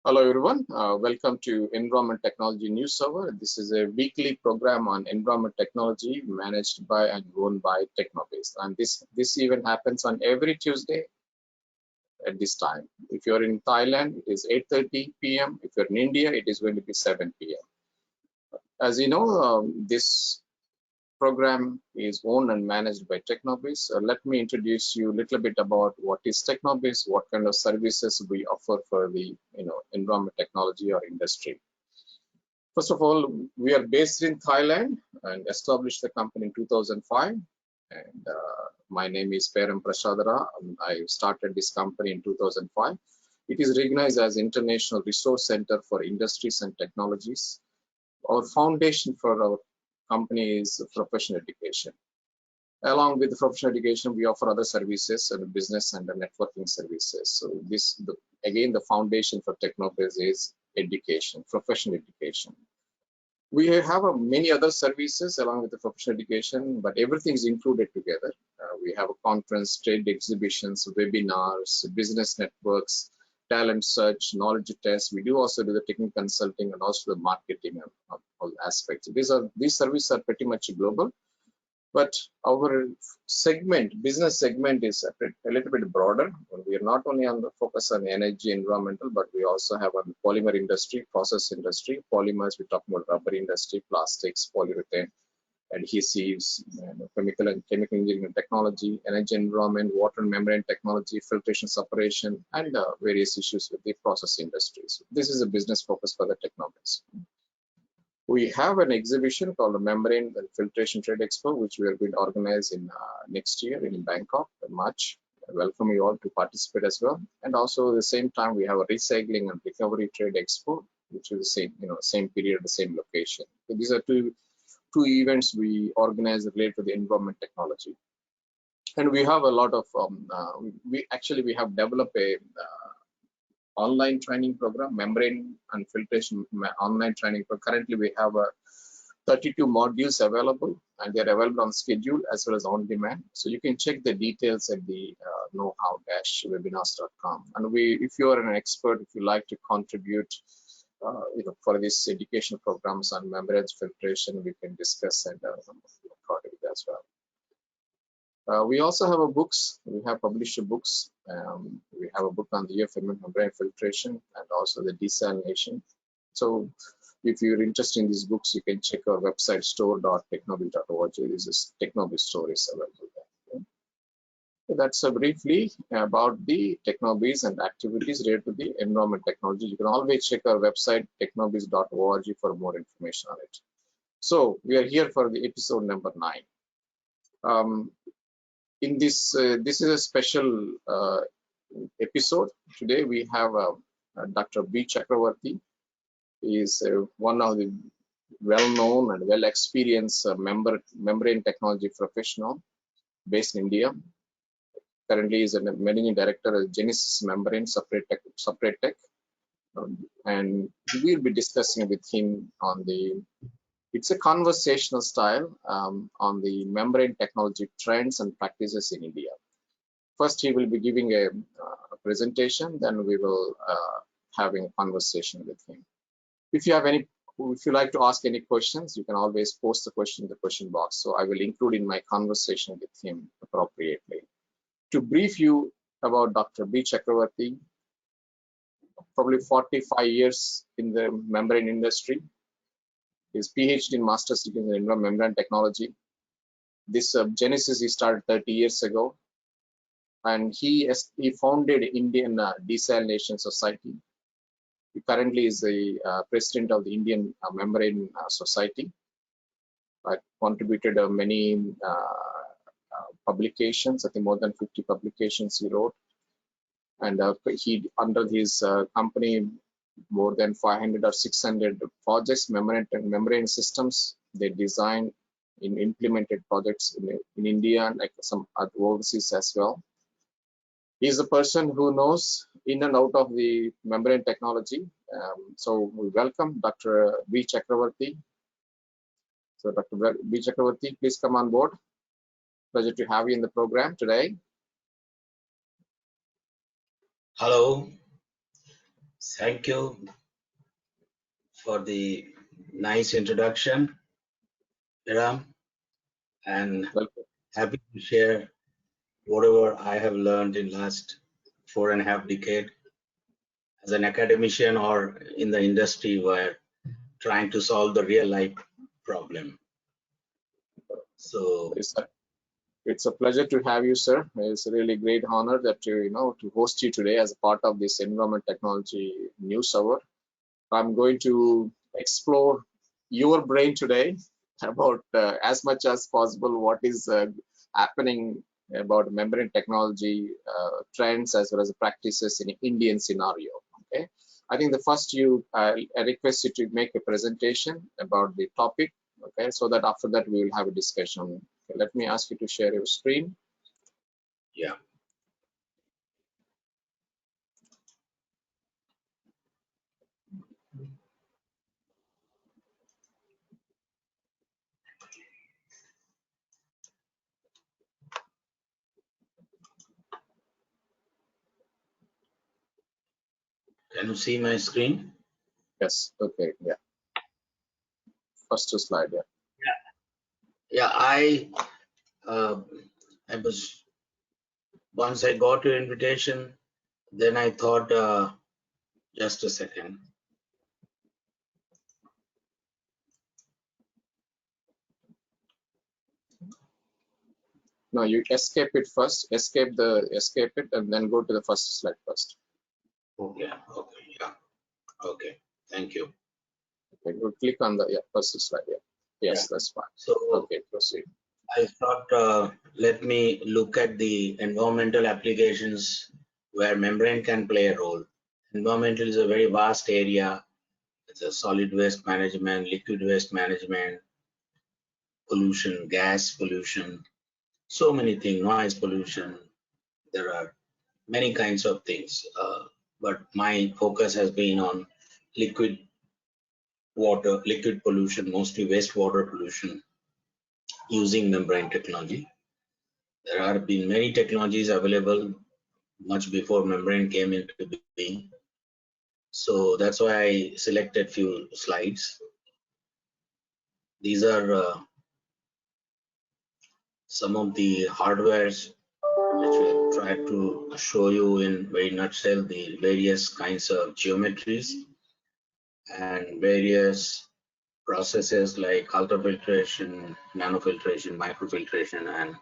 Hello everyone, welcome to Environment Technology NewsHour. This is a weekly program on environment technology managed by and owned by Technobase. And this event happens on every Tuesday at this time. If you're in Thailand, it is 8:30 p.m. If you're in India, it is going to be 7 p.m. As you know, this program is owned and managed by Technobase. Let me introduce you a little bit about what is Technobase, what kind of services we offer for the environment technology or industry. First of all, we are based in Thailand and established the company in 2005. And my name is Peram Prashadara. I started this company in 2005. It is recognized as International Resource Center for Industries and Technologies. Our foundation for our company is professional education. Along with the professional education, we offer other services and business and networking services. So again, the foundation for Technobase is education, professional education. We have many other services along with the professional education, but everything is included together. We have a conference, trade exhibitions, webinars, business networks, talent search, knowledge tests. We do also do the technical consulting and also the marketing and all aspects. These services are pretty much global, but our business segment is a little bit broader. We are not only on the focus on energy, environmental, but we also have a polymer industry, process industry. Polymers, we talk about rubber industry, plastics, polyurethane, adhesives, chemical engineering and technology, energy, environment, water and membrane technology, filtration, separation, and various issues with the process industries. This is a business focus for the Technobase. We have an exhibition called the Membrane and Filtration Trade Expo, which we are going to organize in next year in Bangkok in March. I welcome you all to participate as well. And also at the same time, we have a Recycling and Recovery Trade Expo, which is the same, same period, the same location. So these are two events we organize related to the environment technology. And we have a lot of, we have developed a online training program, membrane and filtration online training. But currently we have 32 modules available, and they're available on schedule as well as on demand. So you can check the details at the knowhow-webinars.com. And if you are an expert, if you like to contribute, for these educational programs on membrane filtration, we can discuss and accordingly as well. We also have books. We have published books. We have a book on the membrane filtration and also the desalination. So if you're interested in these books, you can check our website store.technobase.org. This is Technobase store is available there. Okay? So that's briefly about the Technobase and activities related to the environment technology. You can always check our website technobase.org for more information on it. So we are here for the episode number 9. In this is a special episode. Today we have Dr. B. Chakravarti. He is one of the well-known and well-experienced membrane technology professional based in India. Currently, he is a managing director of Genesis Membrane Separate Tech, and we will be discussing with him on it's a conversational style on the membrane technology trends and practices in India. First, he will be giving a presentation, then we will having a conversation with him. If you like to ask any questions, you can always post the question in the question box. So I will include in my conversation with him appropriately. To brief you about Dr. B. Chakravarti, probably 45 years in the membrane industry. His PhD in Master's degree in membrane technology. This Genesis he started 30 years ago, and he founded Indian Desalination Society. He currently is the president of the Indian Membrane Society. Contributed many publications. I think more than 50 publications he wrote, and he under his company. More than 500 or 600 projects, membrane systems they designed and implemented projects in India and like some overseas as well. He is a person who knows in and out of the membrane technology. So we welcome Dr. B. Chakravarti. So Dr. B. Chakravarti, please come on board. Pleasure to have you in the program today. Hello. Thank you for the nice introduction, Ram, and Welcome. happy to share whatever I have learned in last 4.5 decades as an academician or in the industry where trying to solve the real life problem. So It's a pleasure to have you, sir. It's a really great honor that to host you today as a part of this Environment Technology News Hour. I'm going to explore your brain today about as much as possible what is happening about membrane technology trends as well as practices in Indian scenario. Okay, I think the first I request you to make a presentation about the topic. Okay, so that after that we will have a discussion. Okay, let me ask you to share your screen. yeah. Can you see my screen? Yes. Okay. Yeah. First slide. Yeah. Yeah, I was once I got your invitation, then I thought just a second. No, you escape it first. Escape it, and then go to the first slide first. Okay. Okay. Yeah. Okay. Thank you. Okay, go click on the first slide. Yeah. Yes, Yeah. that's fine. So Okay, proceed. I thought let me look at the environmental applications where membrane can play a role. Environmental is a very vast area. It's a solid waste management, liquid waste management, pollution, gas pollution, so many things, noise pollution. There are many kinds of things, but my focus has been on liquid water, liquid pollution, mostly wastewater pollution using membrane technology. There have been many technologies available much before membrane came into being. So that's why I selected few slides. These are some of the hardwares which we try to show you in very nutshell the various kinds of geometries and various processes like ultrafiltration, nanofiltration, microfiltration, and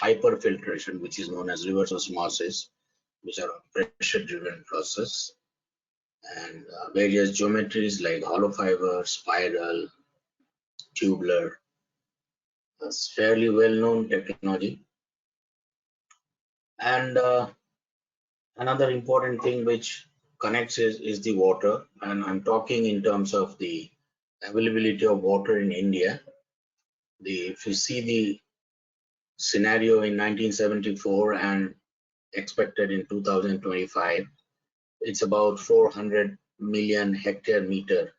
hyperfiltration, which is known as reverse osmosis, which are a pressure-driven process, and various geometries like hollow fiber, spiral, tubular. That's fairly well-known technology. And another important thing which connects is the water, and I'm talking in terms of the availability of water in India. If you see the scenario in 1974 and expected in 2025, it's about 400 million hectare meter,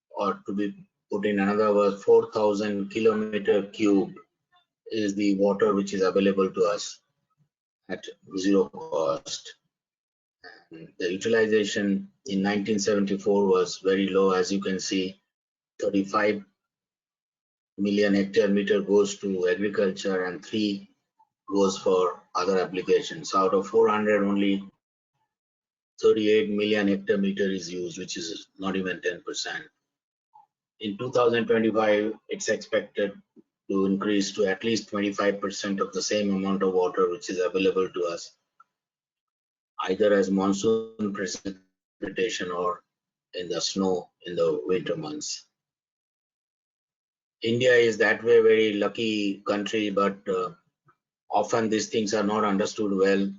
or to be put in another words, 4,000 kilometer cube is the water which is available to us at zero cost. And the utilization in 1974 was very low, as you can see. 35 million hectare meter goes to agriculture and 3 goes for other applications. Out of 400, only 38 million hectare meter is used, which is not even 10%. In 2025, it's expected to increase to at least 25% of the same amount of water which is available to us, either as monsoon precipitation or in the snow in the winter months. India is that way very lucky country, but often these things are not understood well.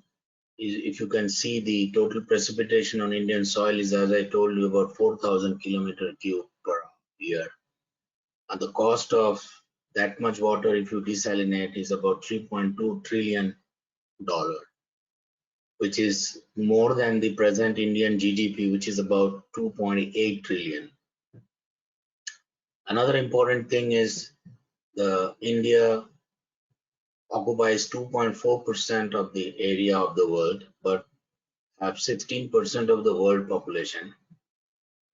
If you can see, the total precipitation on Indian soil is, as I told you, about 4,000 kilometer cube per year. And the cost of that much water, if you desalinate, is about $3.2 trillion, which is more than the present Indian GDP, which is about 2.8 trillion. Another important thing is India occupies 2.4% of the area of the world, but have 16% of the world population,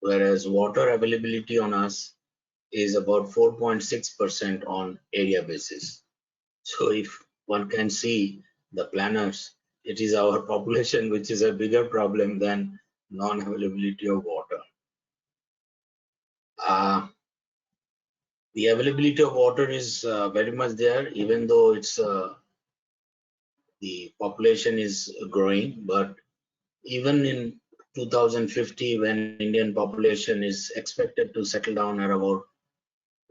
whereas water availability on us is about 4.6% on area basis. So if one can see the planners, it is our population which is a bigger problem than non-availability of water. The availability of water is very much there, even though it's the population is growing, but even in 2050, when Indian population is expected to settle down at about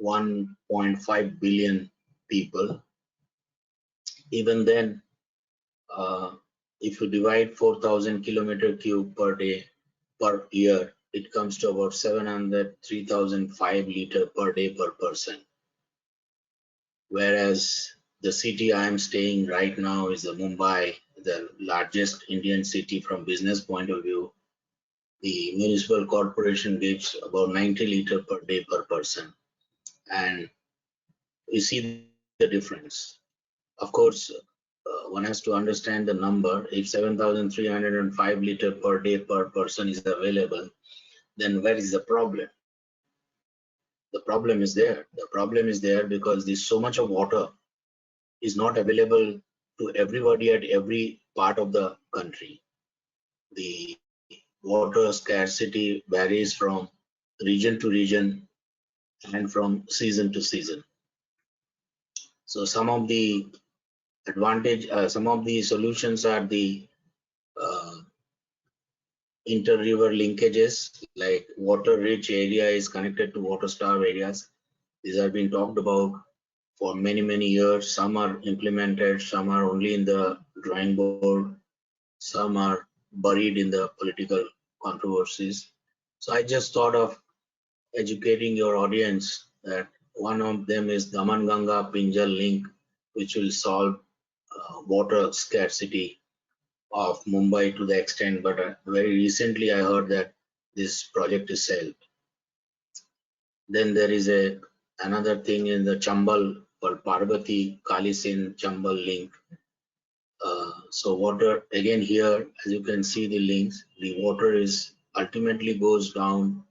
1.5 billion people, even then, if you divide 4,000 kilometer cube per day per year, it comes to about 3,005 liter per day per person. Whereas the city I am staying right now is Mumbai, the largest Indian city from business point of view. The municipal corporation gives about 90 liter per day per person, and we see the difference. Of course, one has to understand the number. If 7,305 liter per day per person is available, then where is the problem? The problem is there. The problem is there because there's so much of water is not available to everybody at every part of the country. The water scarcity varies from region to region and from season to season. So some of the some of the solutions are the inter-river linkages, like water-rich area is connected to water-starved areas. These have been talked about for many, many years. Some are implemented, some are only in the drawing board, some are buried in the political controversies. So I just thought of educating your audience that one of them is Daman Ganga Pinjal link, which will solve water scarcity of Mumbai to the extent, but very recently I heard that this project is shelved. Then there is another thing in the Chambal called Parvati Kalisin Chambal link. So water, again here, as you can see the links, the water is ultimately goes down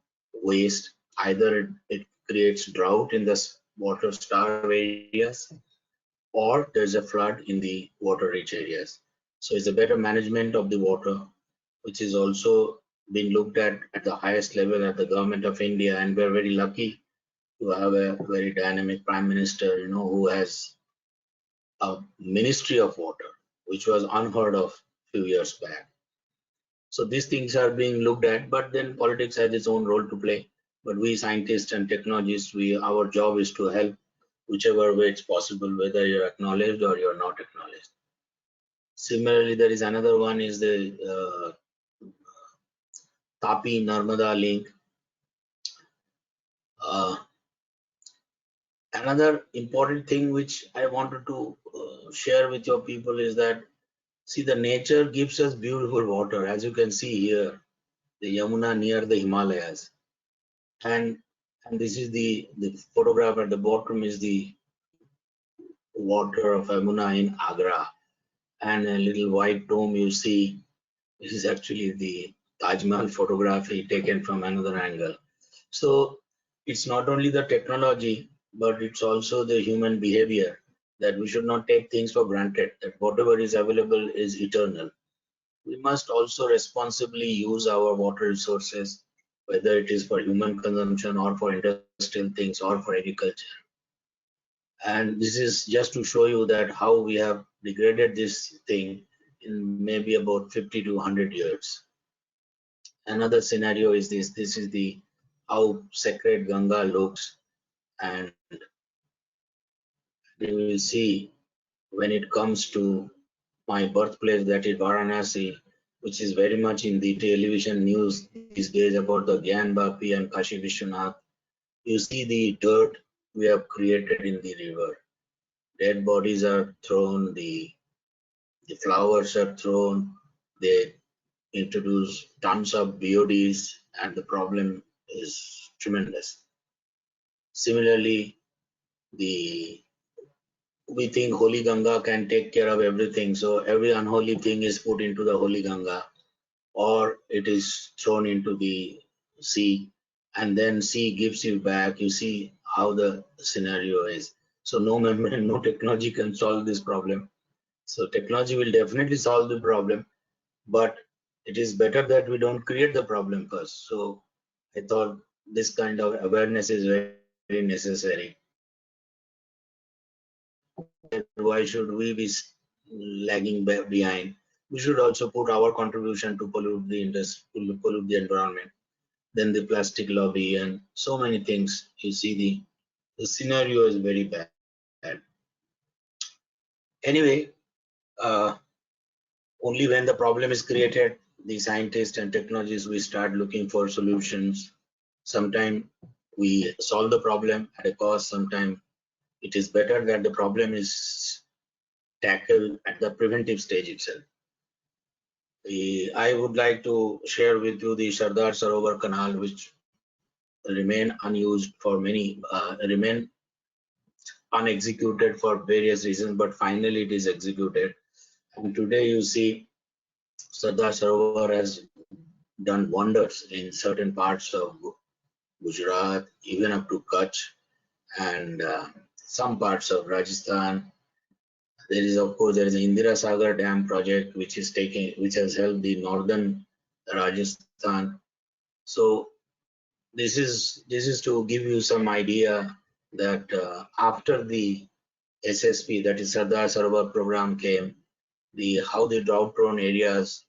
waste. Either it creates drought in the water starved areas, or there's a flood in the water rich areas. So it's a better management of the water, which is also being looked at the highest level at the government of India. And we're very lucky to have a very dynamic prime minister, who has a ministry of water, which was unheard of few years back. So these things are being looked at, but then politics has its own role to play. But we scientists and technologists, our job is to help whichever way it's possible, whether you're acknowledged or you're not acknowledged. Similarly, there is another one is the Tapi Narmada link. Another important thing which I wanted to share with your people is that, see, the nature gives us beautiful water, as you can see here, the Yamuna near the Himalayas. And this is the photograph at the bottom is the water of Yamuna in Agra. And a little white dome you see, this is actually the Taj Mahal photography taken from another angle. So it's not only the technology, but it's also the human behavior, that we should not take things for granted, that whatever is available is eternal. We must also responsibly use our water resources, whether it is for human consumption or for industrial things or for agriculture. And this is just to show you that how we have degraded this thing in maybe about 50 to 100 years. Another scenario is this. This is the how sacred Ganga looks, and you will see when it comes to my birthplace, that is Varanasi, which is very much in the television news these days about the Gyan Bapi and Kashi Vishwanath. You see the dirt we have created in the river. Dead bodies are thrown, the flowers are thrown, they introduce tons of BODs, and the problem is tremendous. Similarly, we think Holy Ganga can take care of everything, so every unholy thing is put into the Holy Ganga. or it is thrown into the sea, and then sea gives you back. You see how the scenario is. So no membrane, no technology can solve this problem. So technology will definitely solve the problem, but it is better that we don't create the problem first. So I thought this kind of awareness is very necessary. Why should we be lagging behind? We should also put our contribution to pollute the industry, pollute the environment. Then the plastic lobby and so many things. You see, the scenario is very bad. Anyway, uh, only when the problem is created, the scientists and technologists, we start looking for solutions. Sometimes we solve the problem at a cost. Sometimes it is better that the problem is tackled at the preventive stage itself. I would like to share with you the Sardar Sarovar Canal, which remain unused for many, remain unexecuted for various reasons, but finally it is executed. And today you see Sardar Sarovar has done wonders in certain parts of Gujarat, even up to Kutch and some parts of Rajasthan. There is, of course, there is the Indira Sagar Dam project, which has helped the northern Rajasthan. So this is to give you some idea that after the SSP, that is Sardar Sarovar program came, how the drought-prone areas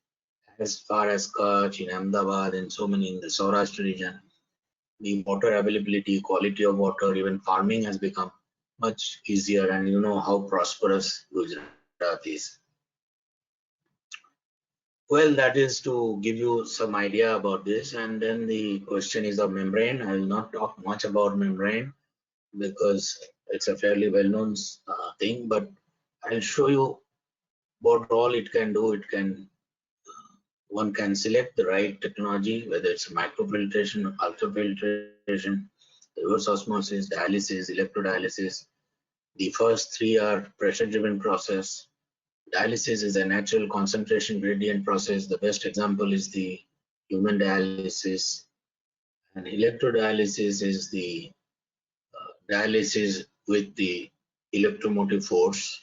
as far as Kutch, in Ahmedabad, and so many in the Saurashtra region, the water availability, quality of water, even farming has become much easier, and you know how prosperous Gujarat is. Well, that is to give you some idea about this, and then the question is of membrane. I will not talk much about membrane because it's a fairly well-known thing, but I'll show you what all it can do. One can select the right technology, whether it's microfiltration, ultrafiltration, reverse osmosis, dialysis, electrodialysis. The first three are pressure-driven process. Dialysis is a natural concentration gradient process. The best example is the human dialysis. And electrodialysis is the dialysis with the electromotive force,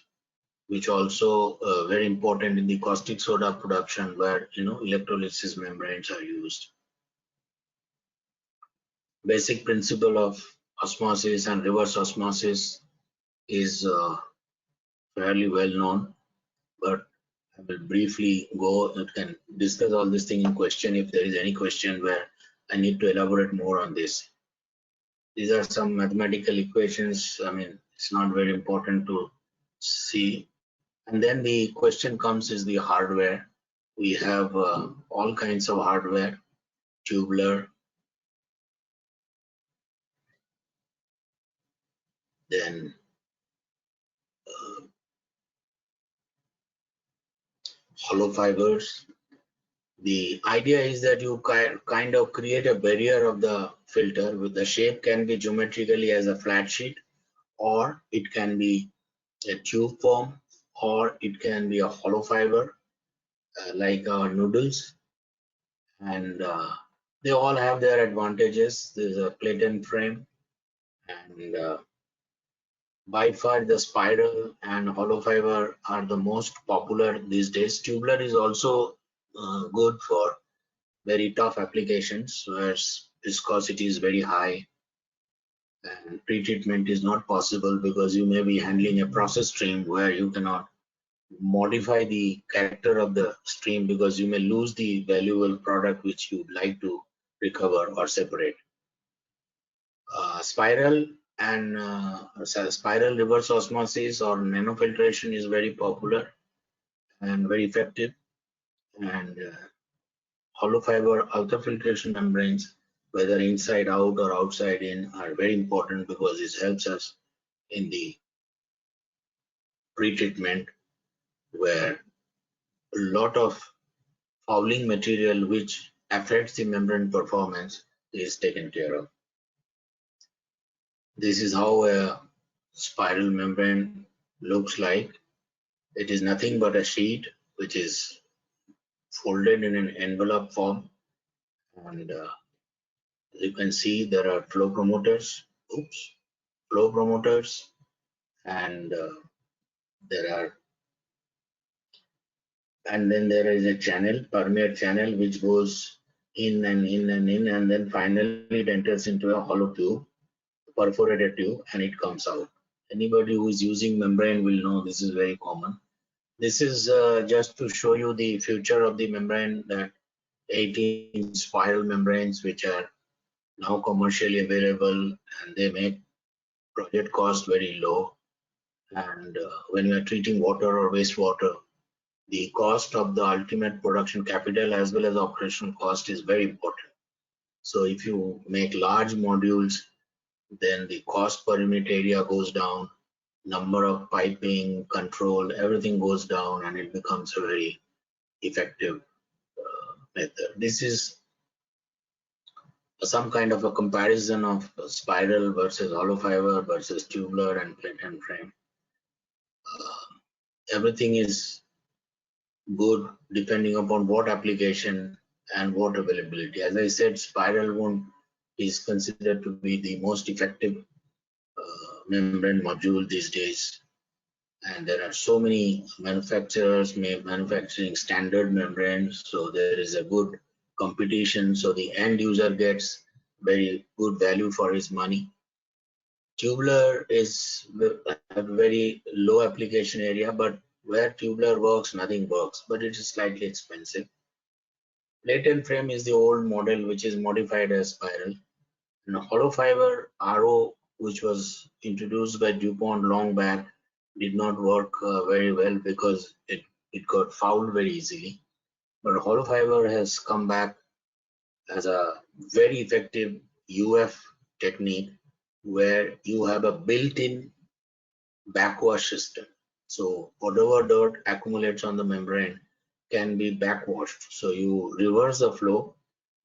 which also very important in the caustic soda production, where electrolysis membranes are used. Basic principle of osmosis and reverse osmosis is fairly well known, but I will briefly go and can discuss all this thing in question if there is any question where I need to elaborate more on this. These are some mathematical equations. I mean, it's not very important to see. And then the question comes is the hardware. We have all kinds of hardware, tubular, then hollow fibers. The idea is that you kind of create a barrier of the filter with the shape can be geometrically as a flat sheet, or it can be a tube form, or it can be a hollow fiber like our noodles. And they all have their advantages. There's a plate and frame, and by far the spiral and hollow fiber are the most popular these days. Tubular is also good for very tough applications where viscosity is very high and pre-treatment is not possible because you may be handling a process stream where you cannot modify the character of the stream because you may lose the valuable product which you would like to recover or separate. Spiral and spiral reverse osmosis or nanofiltration is very popular and very effective, and hollow fiber ultrafiltration membranes, whether inside out or outside in, are very important because this helps us in the pre-treatment where a lot of fouling material which affects the membrane performance is taken care of. This is how a spiral membrane looks like. It is nothing but a sheet which is folded in an envelope form, and you can see there are flow promoters. Flow promoters, and there are, and then there is a channel, permeate channel, which goes in and in and in, and then finally it enters into a hollow tube, perforated tube, and it comes out. Anybody who is using membrane will know this is very common. This is just to show you the future of the membrane, that 18 spiral membranes which are now commercially available, and they make project cost very low. And when you are treating water or wastewater, the cost of the ultimate production capital as well as operational cost is very important. So if you make large modules, then the cost per unit area goes down, number of piping, control, everything goes down, and it becomes a very effective method. This is some kind of a comparison of spiral versus hollow fiber versus tubular and plate and frame. Everything is good depending upon what application and what availability. As I said, spiral wound is considered to be the most effective membrane module these days, and there are so many manufacturers manufacturing standard membranes, so there is a good competition, so the end user gets very good value for his money. Tubular is a very low application area, but where tubular works, nothing works, but it is slightly expensive. Plate and frame is the old model which is modified as spiral. And hollow fiber RO, which was introduced by DuPont long back, did not work very well because it got fouled very easily. But hollow fiber has come back as a very effective UF technique where you have a built-in backwash system. So whatever dirt accumulates on the membrane can be backwashed. So you reverse the flow,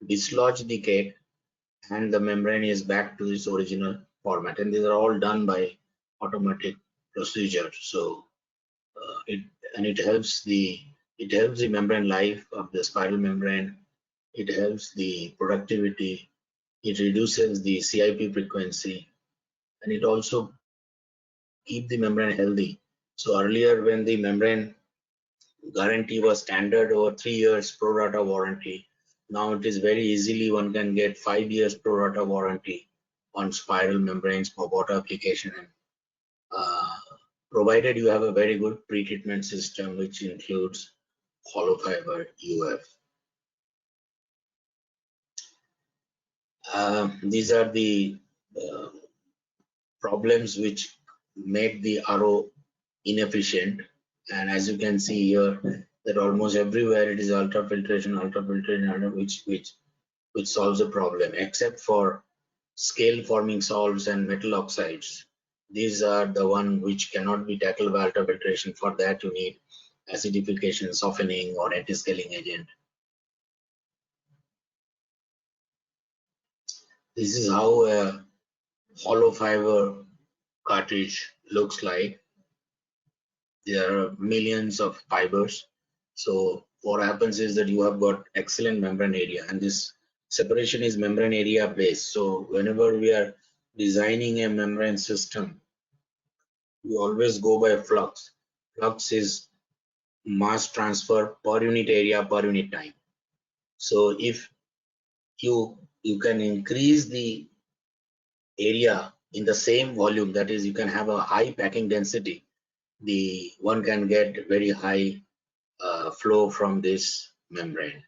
dislodge the cake, and the membrane is back to its original format. And these are all done by automatic procedure. So it helps the membrane life of the spiral membrane. It helps the productivity. It reduces the CIP frequency, and it also keep the membrane healthy. So earlier, when the membrane guarantee was standard over 3 years pro rata warranty, now it is very easily one can get 5 years pro rata warranty on spiral membranes for water application, and provided you have a very good pre-treatment system which includes hollow fiber UF. These are the problems which make the RO inefficient, and as you can see here, that almost everywhere it is ultrafiltration, which solves the problem, except for scale forming salts and metal oxides. These are the one which cannot be tackled by ultrafiltration. For that you need acidification, softening, or anti-scaling agent. This is how a hollow fiber cartridge looks like. There are millions of fibers. So what happens is that you have got excellent membrane area, and this separation is membrane area based. So whenever we are designing a membrane system, we always go by flux. Flux is mass transfer per unit area per unit time. So if you can increase the area in the same volume, that is, you can have a high packing density, the one can get very high flow from this membrane,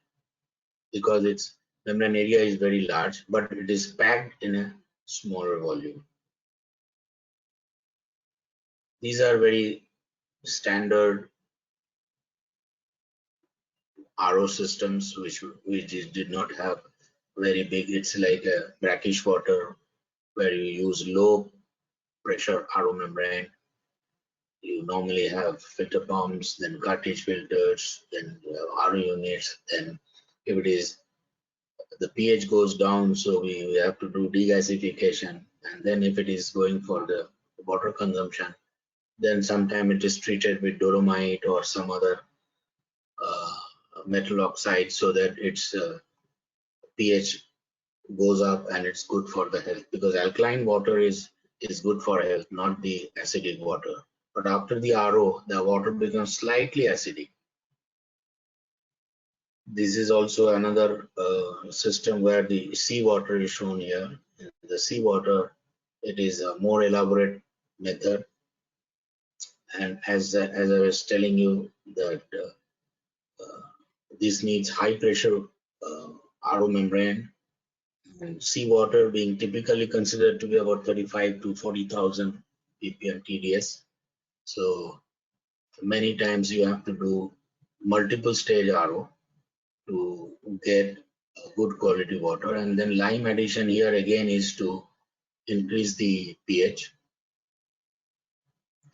because its membrane area is very large, but it is packed in a smaller volume. These are very standard RO systems which did not have very big. It's like a brackish water where you use low pressure RO membrane. You normally have filter pumps, then cartridge filters, then RO units. Then if it is, the pH goes down, so we have to do degasification. And then if it is going for the water consumption, then sometime it is treated with dolomite or some other metal oxide so that its pH goes up and it's good for the health, because alkaline water is good for health, not the acidic water. But after the RO, the water becomes slightly acidic. This is also another system where the seawater is shown here. The seawater, it is a more elaborate method, and as I was telling you that this needs high pressure RO membrane, and seawater being typically considered to be about 35 to 40,000 ppm TDS. So many times you have to do multiple stage RO to get a good quality water, and then lime addition here again is to increase the pH,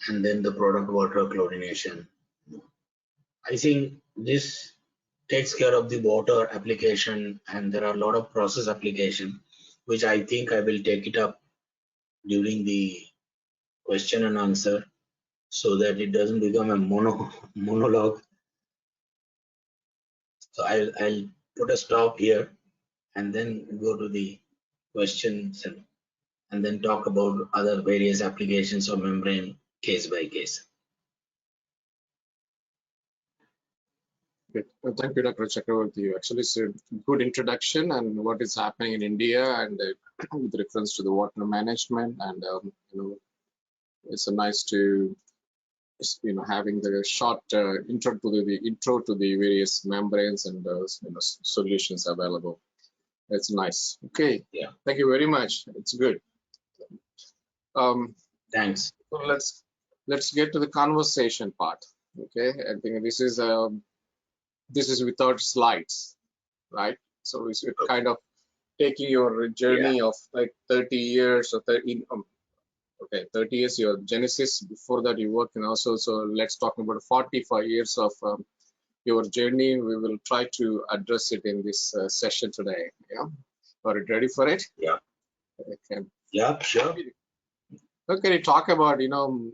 and then the product water chlorination. I think this takes care of the water application, and there are a lot of process application which I think I will take it up during the question and answer so that it doesn't become a monologue. So I'll put a stop here and then go to the questions and then talk about other various applications of membrane case by case. Good. Thank you, Dr. Chakravarti. Actually, it's a good introduction and what is happening in India, and with reference to the water management, and it's a nice to having the short intro to the various membranes and solutions available. It's nice. Okay. Yeah. Thank you very much. It's good. Thanks. So let's get to the conversation part. Okay. I think this is without slides, right? So it's kind of taking your journey of like 30 years or 30 years your genesis. Before that you work, and also, so let's talk about 45 years of your journey. We will try to address it in this session today. Yeah, are you ready for it? Yeah. Okay. Yeah, sure. Okay, you talk about you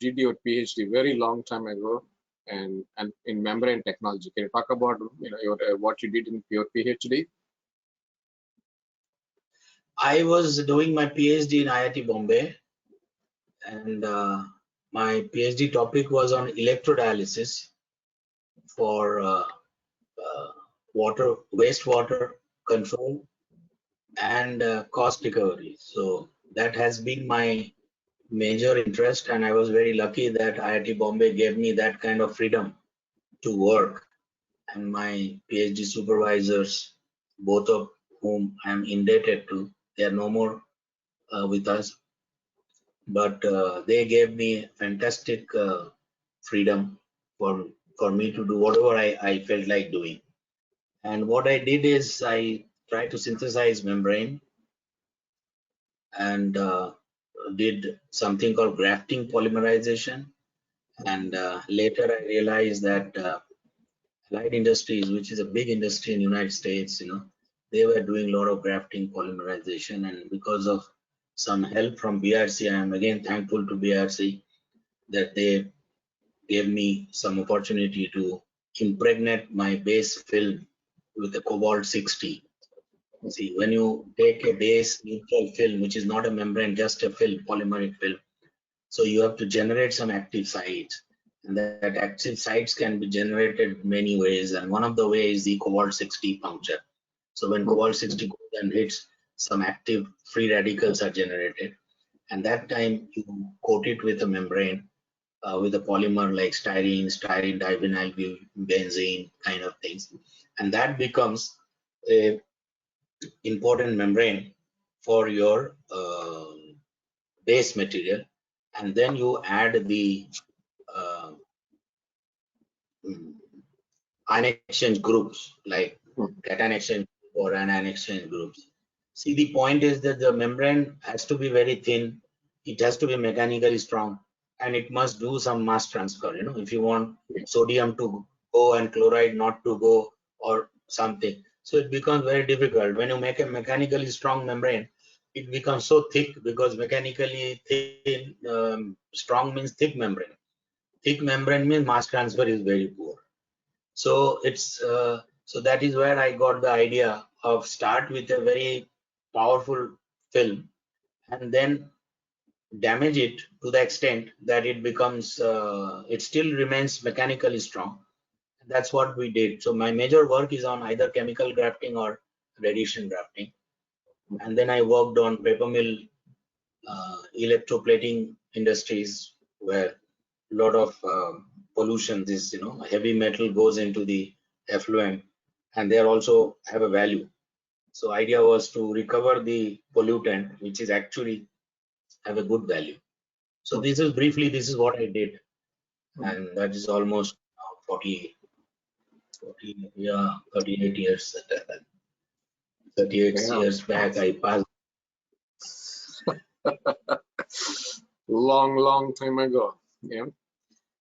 did your PhD very long time ago, and in membrane technology. Can you talk about what you did in your PhD? I was doing my PhD in IIT Bombay, and my PhD topic was on electrodialysis for wastewater control and cost recovery. So that has been my major interest, and I was very lucky that IIT Bombay gave me that kind of freedom to work. And my PhD supervisors, both of whom I'm indebted to, they are no more with us, but they gave me fantastic freedom for me to do whatever I felt like doing. And what I did is I tried to synthesize membrane and did something called grafting polymerization. And later I realized that Allied Industries, which is a big industry in the United States, they were doing a lot of grafting polymerization, and because of some help from BRC, I am again thankful to BRC that they gave me some opportunity to impregnate my base film with a cobalt 60. See, when you take a base neutral film, which is not a membrane, just a film, polymeric film, so you have to generate some active sites, and that active sites can be generated many ways, and one of the ways is the cobalt 60 puncture. So when cobalt 60 goes and hits, some active free radicals are generated, and that time you coat it with a membrane with a polymer like styrene divinyl benzene kind of things, and that becomes a important membrane for your base material. And then you add the ion exchange groups like cation exchange or anion exchange groups. See, the point is that the membrane has to be very thin, it has to be mechanically strong, and it must do some mass transfer. If you want sodium to go and chloride not to go or something, so it becomes very difficult. When you make a mechanically strong membrane, it becomes so thick, because mechanically thin, strong means thick membrane. Thick membrane means mass transfer is very poor. So it's so that is where I got the idea of start with a very powerful film and then damage it to the extent that it becomes it still remains mechanically strong. That's what we did. So my major work is on either chemical grafting or radiation grafting, and then I worked on paper mill electroplating industries where a lot of pollution, this heavy metal goes into the effluent, and they also have a value. So idea was to recover the pollutant, which is actually have a good value. So this is briefly, this is what I did, and that is almost 40, 38 years. 38 Yeah. years back, I passed. Long time ago. Yeah.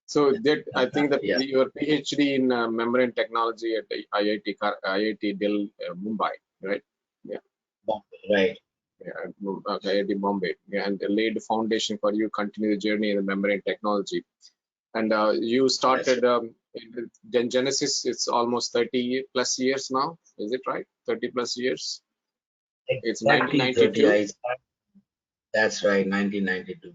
So that I think that Yeah, your PhD in membrane technology at IIT Delhi, Mumbai, right? Yeah. right. Yeah, IIT Bombay, yeah, and laid the foundation for you continue the journey in the membrane technology. And you That's started then Genesis. It's almost 30 plus years now. Is it right? 30 plus years. It's exactly 30. 1992. I started, that's right, 1992.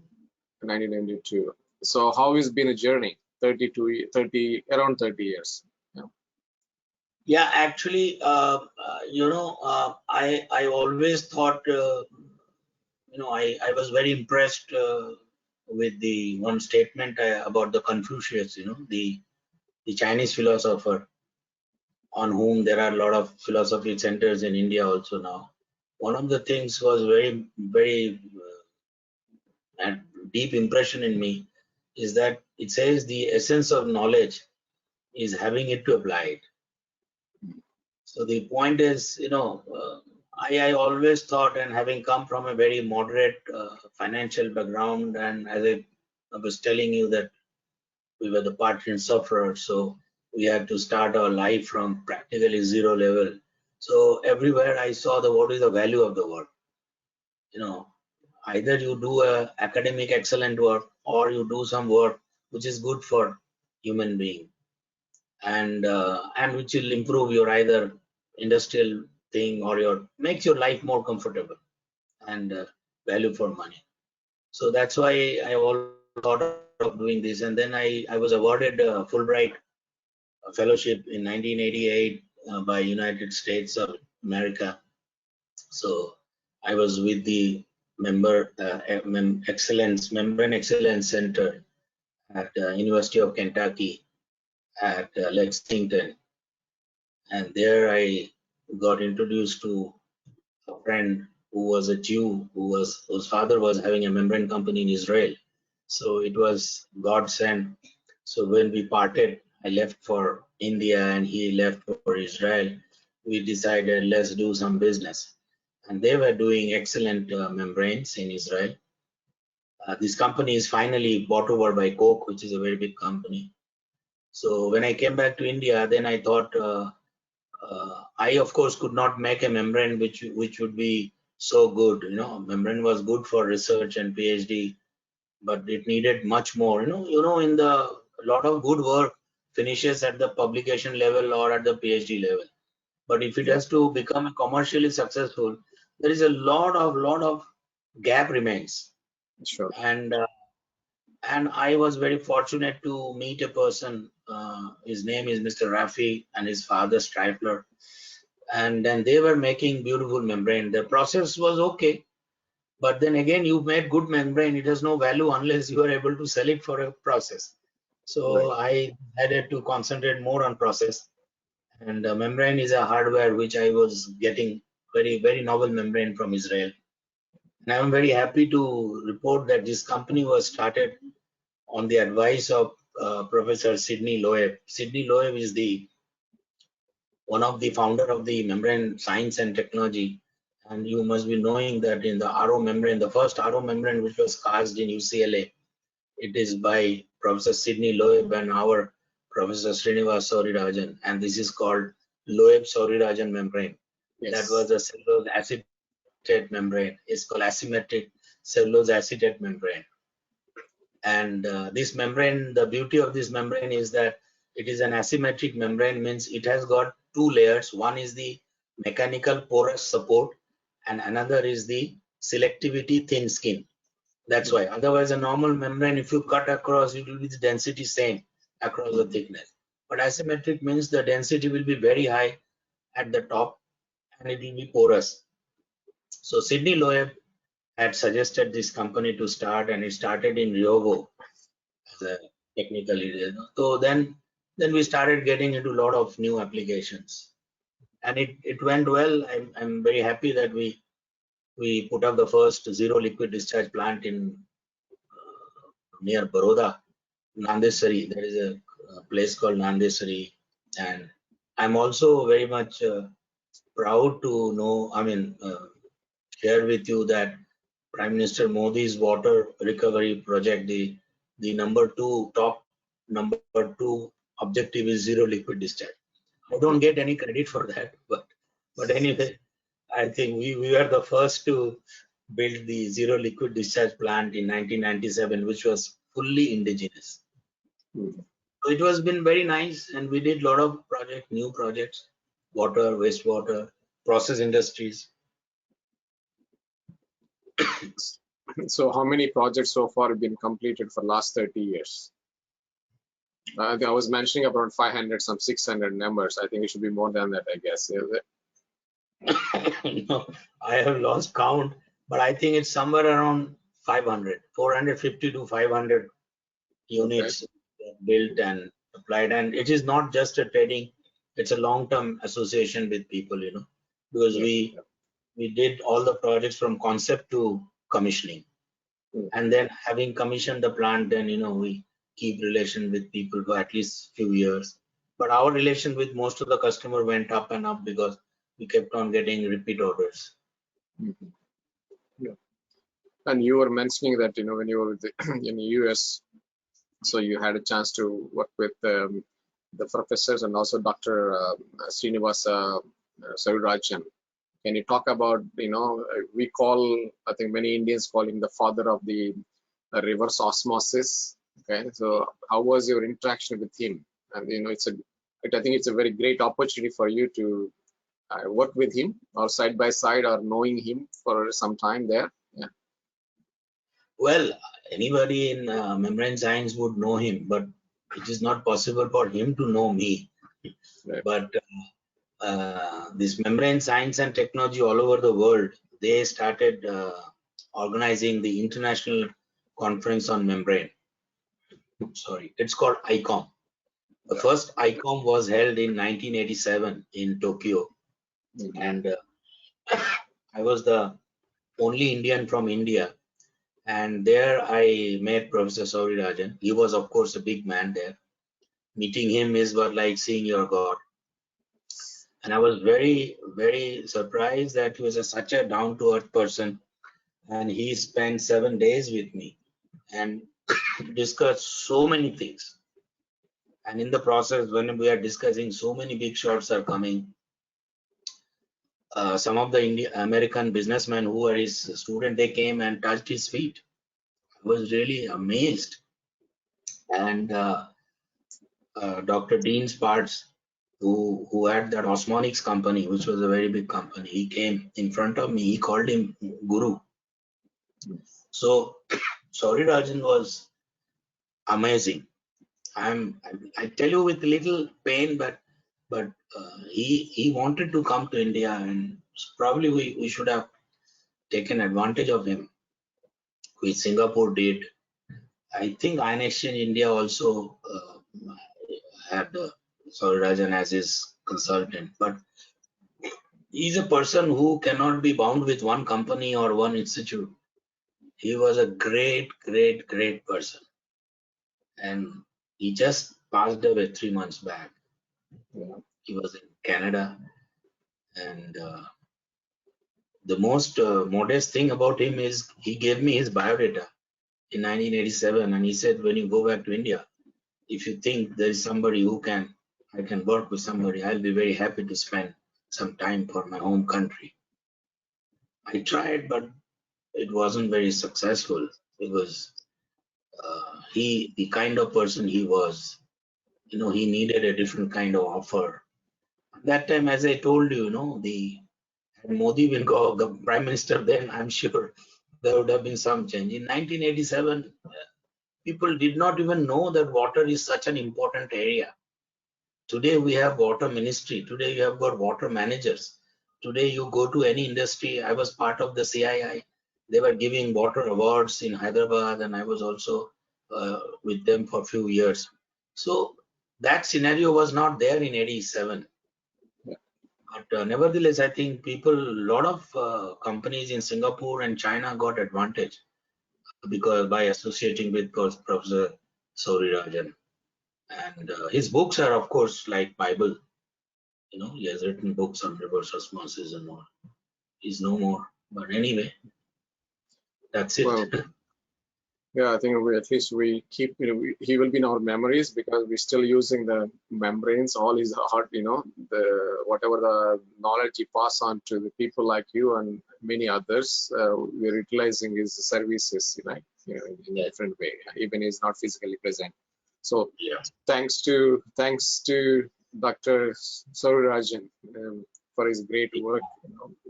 1992. So how has been a journey? 32, 30, around 30 years. Yeah. Yeah, actually, I always thought, I was very impressed with the one statement about the Confucius, the Chinese philosopher on whom there are a lot of philosophy centers in India also now. One of the things was very and deep impression in me is that it says the essence of knowledge is having it to apply it. So the point is, I always thought, and having come from a very moderate financial background, and as I was telling you that we were the part-time sufferers, so we had to start our life from practically zero level. So everywhere I saw what is the value of the work. You know, either you do a academic excellent work or you do some work which is good for human being and which will improve your either industrial thing or your makes your life more comfortable and value for money. So that's why I always thought of doing this, and then I was awarded a Fulbright fellowship in 1988 by United States of America. So I was with the membrane excellence center at University of Kentucky at Lexington, and there I got introduced to a friend who was a Jew whose father was having a membrane company in Israel. So it was God sent. So when we parted, I left for India and he left for Israel. We decided let's do some business, and they were doing excellent membranes in Israel. This company is finally bought over by Coke, which is a very big company. So when I came back to India, then I thought I of course could not make a membrane which would be so good. Membrane was good for research and PhD, but it needed much more. In the a lot of good work finishes at the publication level or at the PhD level. But if it Yeah. has to become commercially successful, there is a lot of gap remains. Sure. And I was very fortunate to meet a person. His name is Mr. Rafi and his father Strifler, and then they were making beautiful membrane. The process was okay, but then again, you made good membrane. It has no value unless you are able to sell it for a process. Right. So I had to concentrate more on process, and membrane is a hardware which I was getting very novel membrane from Israel. And I'm very happy to report that this company was started on the advice of Professor Sidney Loeb. Sidney Loeb is the one of the founder of the membrane science and technology. And you must be knowing that in the RO membrane, the first RO membrane which was cast in UCLA, it is by Professor Sidney Loeb and our Professor Srinivas Saurirajan, and this is called Loeb Saurirajan membrane. That Yes. was a cellulose acetate membrane. It's called asymmetric cellulose acetate membrane. And this membrane, the beauty of this membrane is that It is an asymmetric membrane, means it has got two layers. One is the mechanical porous support and another is the selectivity thin skin. That's why. Otherwise, a normal membrane, if you cut across, it will be the density same across the thickness. But asymmetric means the density will be very high at the top and it will be porous. So Sidney Loeb had suggested this company to start, and it started in Ryogo as a technical leader. So then we started getting into a lot of new applications, and it went well. I'm very happy that we put up the first zero liquid discharge plant in near Baroda, Nandesari. There is a place called Nandesari, and I'm also very much proud to know. Share with you that Prime Minister Modi's water recovery project, the top number two objective is zero liquid discharge. I don't get any credit for that, but anyway, I think we were the first to build the zero liquid discharge plant in 1997, which was fully indigenous. So it was been very nice, and we did a lot of new projects, water, wastewater, process industries. So how many projects so far have been completed for last 30 years? I was mentioning about 500, some 600 numbers. I think it should be more than that, I guess. No, I have lost count, but I think it's somewhere around 500, 450 to 500 units built and applied. And it is not just a trading, it's a long-term association with people, because we did all the projects from concept to commissioning. And then having commissioned the plant, then, we keep relation with people for at least few years. But our relation with most of the customer went up and up because we kept on getting repeat orders. Yeah. And you were mentioning that, when you were in the US, so you had a chance to work with the professors and also Dr. Srinivasa Savirajan. Can you talk about, we call, I think many Indians call him the father of the reverse osmosis. Okay, so how was your interaction with him? And I think it's a very great opportunity for you to work with him, or side by side, or knowing him for some time there. Yeah. Well, anybody in membrane science would know him, but it is not possible for him to know me. Right. But this membrane science and technology all over the world, they started organizing the International Conference on Membrane. Sorry, it's called ICOM. The first ICOM was held in 1987 in Tokyo, and I was the only Indian from India. And there I met Professor Savirajan. He was, of course, a big man there. Meeting him is like seeing your God. And I was very, very surprised that he was such a down-to-earth person. And he spent 7 days with me and discussed so many things. And in the process, when we are discussing, so many big shots are coming. Some of the American businessmen who were his student, they came and touched his feet. I was really amazed. And Dr. Dean Sparks, who had that Osmotics company, which was a very big company, he came in front of me. He called him Guru. So Savirajan was amazing. I tell you with little pain, but he wanted to come to India, and probably we should have taken advantage of him, which Singapore did. I think Iron Exchange India also had Savirajan as his consultant, but he's a person who cannot be bound with one company or one institute. He was a great, great, great person, and he just passed away 3 months back. He was in Canada, and the most modest thing about him is he gave me his biodata in 1987, and he said, when you go back to India, if you think there is somebody I can work with somebody, I'll be very happy to spend some time for my home country. I tried, but it wasn't very successful because the kind of person he was, he needed a different kind of offer. That time, as I told you, the Modi will go prime minister, then I'm sure there would have been some change. In 1987, people did not even know that water is such an important area. Today we have water ministry. Today you have got water managers. Today you go to any industry. I was part of the CII. They were giving water awards in Hyderabad, and I was also with them for a few years. So that scenario was not there in 87. But nevertheless, I think a lot of companies in Singapore and China got advantage because by associating with Professor Rajan. And his books are, of course, like Bible. He has written books on reverse osmosis and all. He's no more. But anyway, that's it. Well, yeah, I think at least we keep, he will be in our memories because we're still using the membranes, all his heart, whatever the knowledge he passed on to the people like you and many others, we're utilizing his services, in a different way, even he's not physically present. So Yeah. thanks to Dr. Rajan for his great work.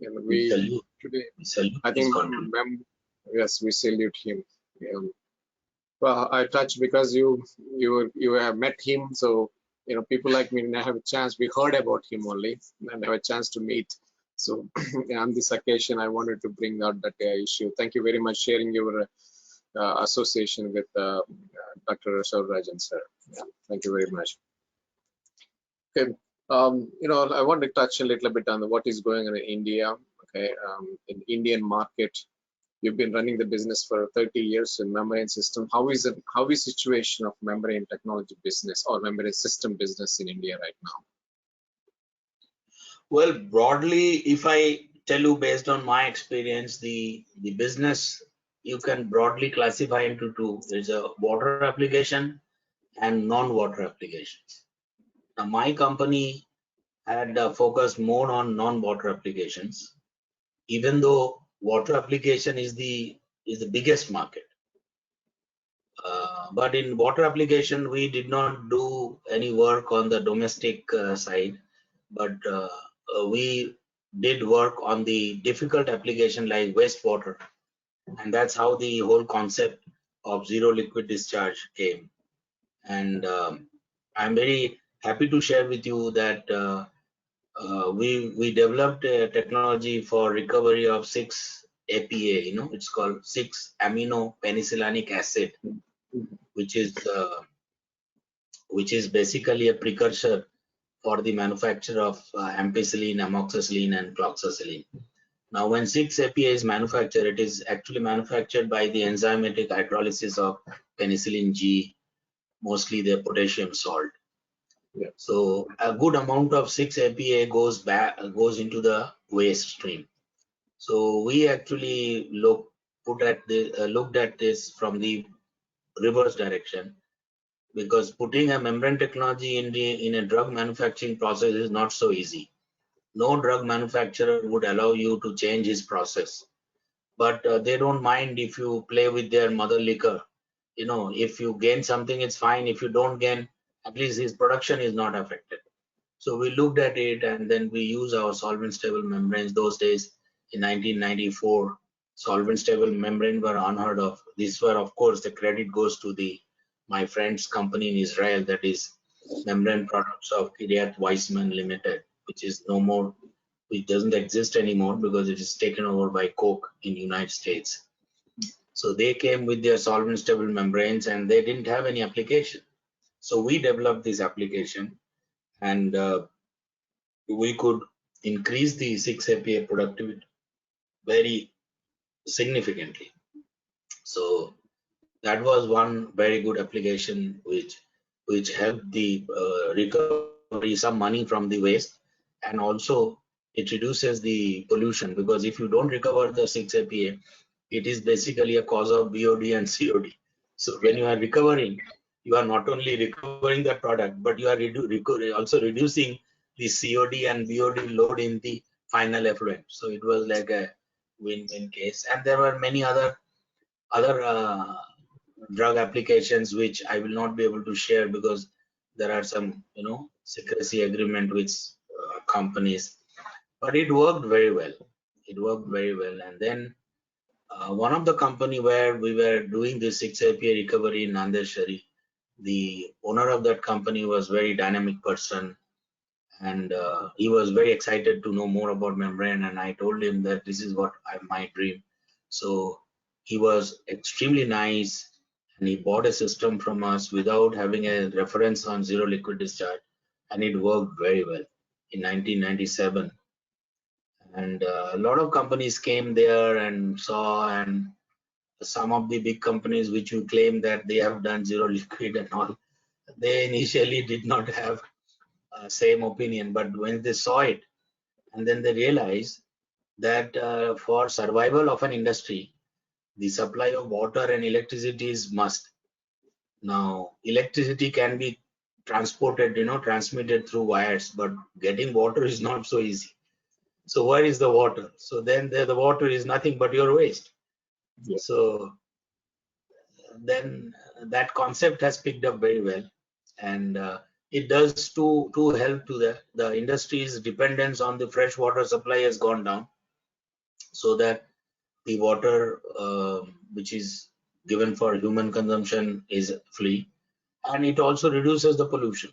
And we salute. today, We salute I think, yes, we salute him. Well, I touched because you have met him, so people like me didn't have a chance. We heard about him only, and have a chance to meet. So on this occasion, I wanted to bring out that issue. Thank you very much sharing your association with Dr. Rajan, sir. Yeah, thank you very much. Okay, I want to touch a little bit on what is going on in India. Okay, in the Indian market. You've been running the business for 30 years in membrane system. How is situation of membrane technology business or membrane system business in India right now? Well, broadly, if I tell you based on my experience, the business you can broadly classify into two. There's a water application and non-water applications. Now, my company had focused more on non-water applications, even though water application is the biggest market. But in water application, we did not do any work on the domestic side, but we did work on the difficult application like wastewater, and that's how the whole concept of zero liquid discharge came. And I'm very happy to share with you that we developed a technology for recovery of 6-APA. It's called 6-amino penicillinic acid, which is basically a precursor for the manufacture of ampicillin, amoxicillin, and cloxacillin. Now, when 6-APA is manufactured, it is actually manufactured by the enzymatic hydrolysis of penicillin G, mostly the potassium salt. Yeah. So a good amount of 6-APA goes into the waste stream. So we actually looked at this from the reverse direction, because putting a membrane technology in a drug manufacturing process is not so easy. No drug manufacturer would allow you to change his process, but they don't mind if you play with their mother liquor. If you gain something, it's fine. If you don't gain, at least his production is not affected. So we looked at it, and then we use our solvent stable membranes. Those days in 1994, solvent stable membrane were unheard of. These were, of course, the credit goes to my friend's company in Israel, that is Membrane Products of Kiryat Weissman Limited, which is no more, it doesn't exist anymore because it is taken over by Coke in the United States. So they came with their solvent stable membranes, and they didn't have any application. So we developed this application, and we could increase the 6-APA productivity very significantly. So that was one very good application which helped the recovery some money from the waste, and also it reduces the pollution, because if you don't recover the 6-APA, it is basically a cause of BOD and COD. So when you are recovering, you are not only recovering the product, but you are also reducing the COD and BOD load in the final effluent. So it was like a win-win case. And there were many other drug applications which I will not be able to share because there are some, secrecy agreement with companies, but it worked very well. It worked very well. And then one of the company where we were doing this 6-APA recovery in Nandeshwari, the owner of that company was very dynamic person, and he was very excited to know more about membrane, and I told him that this is what my dream. So he was extremely nice, and he bought a system from us without having a reference on zero liquid discharge, and it worked very well in 1997. And a lot of companies came there and saw, and some of the big companies which you claim that they have done zero liquid and all, they initially did not have same opinion, but when they saw it, and then they realized that for survival of an industry, the supply of water and electricity is must. Now, electricity can be transported, transmitted through wires, but getting water is not so easy. So where is the water? So then the water is nothing but your waste. Yeah. So then that concept has picked up very well, and it does to help to the industry's dependence on the fresh water supply has gone down, so that the water which is given for human consumption is free, and it also reduces the pollution.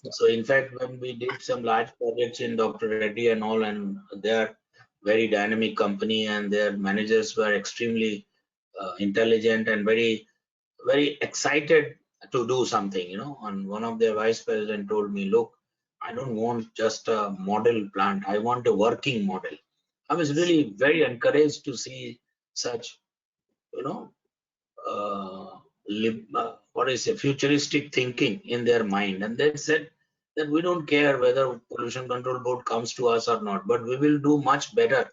Yeah. So in fact, when we did some large projects in Dr. Reddy and all, and they are very dynamic company, and their managers were extremely intelligent and very excited to do something, and one of their vice president told me, look, I don't want just a model plant, I want a working model. I was really very encouraged to see such, what is a futuristic thinking in their mind. And they said that we don't care whether pollution control board comes to us or not, but we will do much better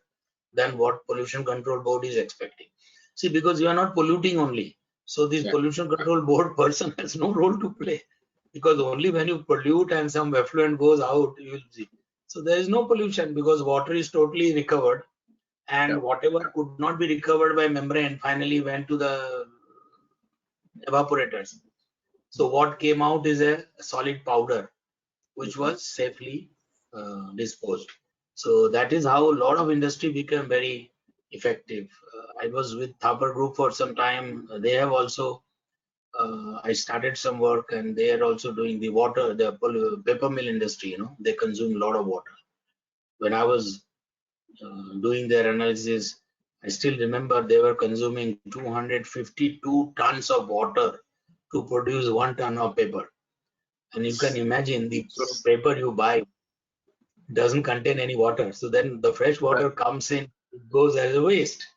than what pollution control board is expecting. See, because you are not polluting only, so this pollution control board person has no role to play, because only when you pollute and some effluent goes out, you will see. So there is no pollution because water is totally recovered, and whatever could not be recovered by membrane finally went to the evaporators. So what came out is a solid powder, which was safely disposed. So that is how a lot of industry became very effective. I was with Thapar Group for some time. They have also, I started some work, and they are also doing the water, the paper mill industry. They consume a lot of water. When I was doing their analysis, I still remember they were consuming 252 tons of water to produce 1 ton of paper. And you can imagine the paper you buy doesn't contain any water. So then the fresh water comes in, it goes as a waste.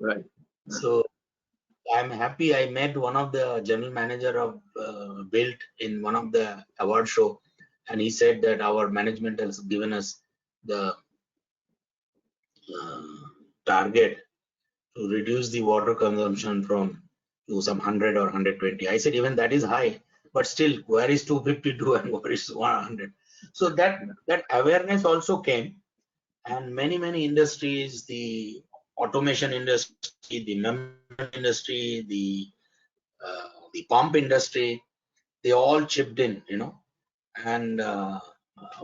Right. So I'm happy I met one of the general manager of Built in one of the award show, and he said that our management has given us the target to reduce the water consumption from to some 100 or 120. I said even that is high, but still, where is 252 and where is 100? So that awareness also came, and many industries, the automation industry, the membrane industry, the pump industry, they all chipped in, and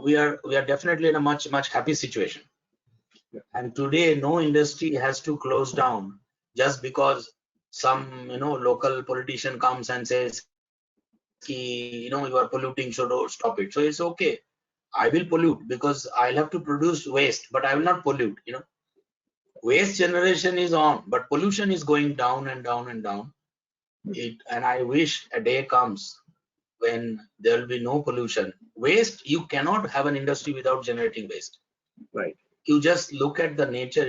we are definitely in a much happy situation. And today, no industry has to close down just because some local politician comes and says, you are polluting, so stop it. So it's okay. I will pollute because I'll have to produce waste, but I will not pollute. Waste generation is on, but pollution is going down and down and down. And I wish a day comes when there will be no pollution. Waste, you cannot have an industry without generating waste. Right. You just look at the nature,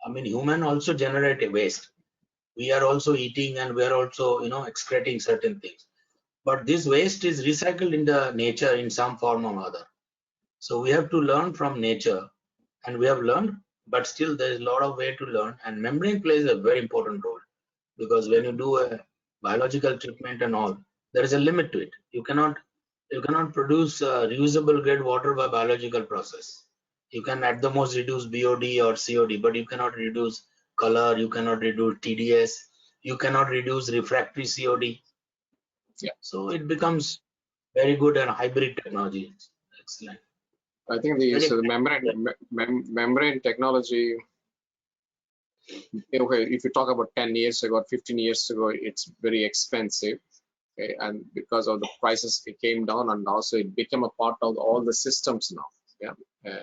I mean, human also generate a waste. We are also eating, and we are also, excreting certain things. But this waste is recycled in the nature in some form or other. So we have to learn from nature, and we have learned, but still there is a lot of way to learn. And membrane plays a very important role, because when you do a biological treatment and all, there is a limit to it. You cannot produce reusable grade water by biological process. You can at the most reduce BOD or COD, but you cannot reduce color, you cannot reduce TDS, you cannot reduce refractory COD. Yeah. So it becomes very good and hybrid technology. Excellent. I think the membrane technology. Okay, if you talk about 10 years ago, 15 years ago, it's very expensive. Okay, and because of the prices, it came down, and also it became a part of all the systems now. Yeah,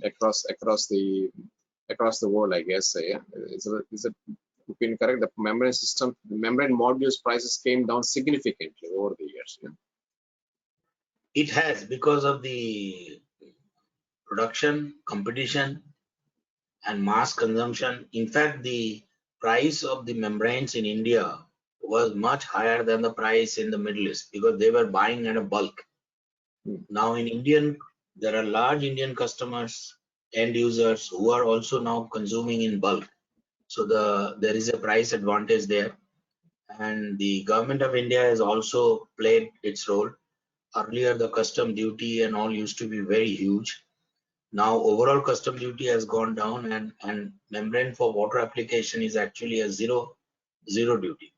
across the world, I guess. Yeah, is it been correct? The membrane system, the membrane modules prices came down significantly over the years. Yeah. It has, because of the production, competition, and mass consumption. In fact, the price of the membranes in India was much higher than the price in the Middle East because they were buying at a bulk. Now in Indian, there are large Indian customers, end users who are also now consuming in bulk. So there is a price advantage there. And the government of India has also played its role. Earlier, the custom duty and all used to be very huge. Now overall custom duty has gone down, and membrane for water application is actually a zero duty.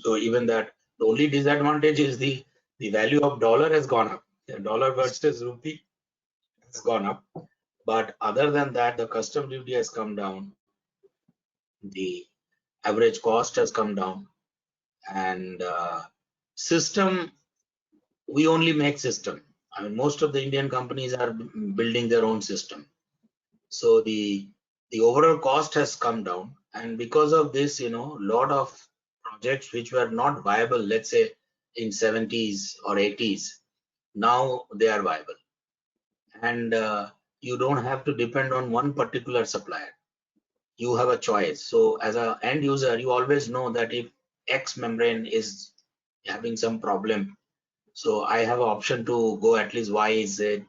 So even that, the only disadvantage is the value of dollar has gone up. The dollar versus rupee has gone up. But other than that, the custom duty has come down. The average cost has come down, and system, we only make system. I mean, most of the Indian companies are building their own system. So the overall cost has come down, and because of this, a lot of projects which were not viable, let's say in 70s or 80s, now they are viable, and you don't have to depend on one particular supplier. You have a choice. So as an end user, you always know that if X membrane is having some problem, so I have an option to go at least Y, Z.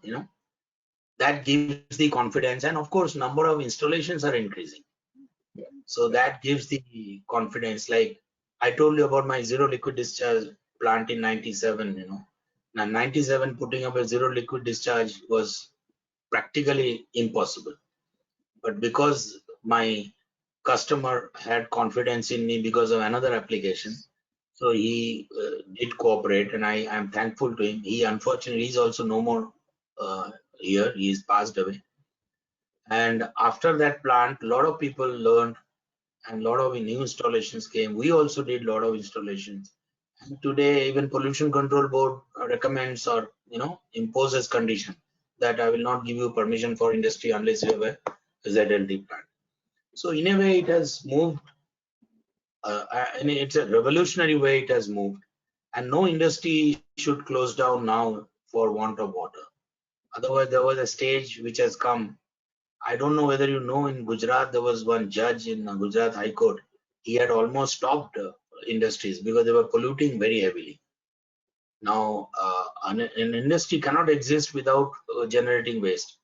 That gives the confidence, and of course number of installations are increasing, so that gives the confidence. Like I told you about my zero liquid discharge plant in 97. Now 97, putting up a zero liquid discharge was practically impossible, but because my customer had confidence in me because of another application, so he did cooperate, and I am thankful to him. He unfortunately is also no more here. He is passed away. And after that plant, a lot of people learned, and a lot of new installations came. We also did a lot of installations. And today, even Pollution Control Board recommends or imposes condition that I will not give you permission for industry unless you have a ZLD plant. So in a way, it has moved. And it's a revolutionary way it has moved. And no industry should close down now for want of water. Otherwise, there was a stage which has come. I don't know whether you know, in Gujarat, there was one judge in Gujarat High Court. He had almost stopped industries because they were polluting very heavily. Now, an industry cannot exist without generating waste.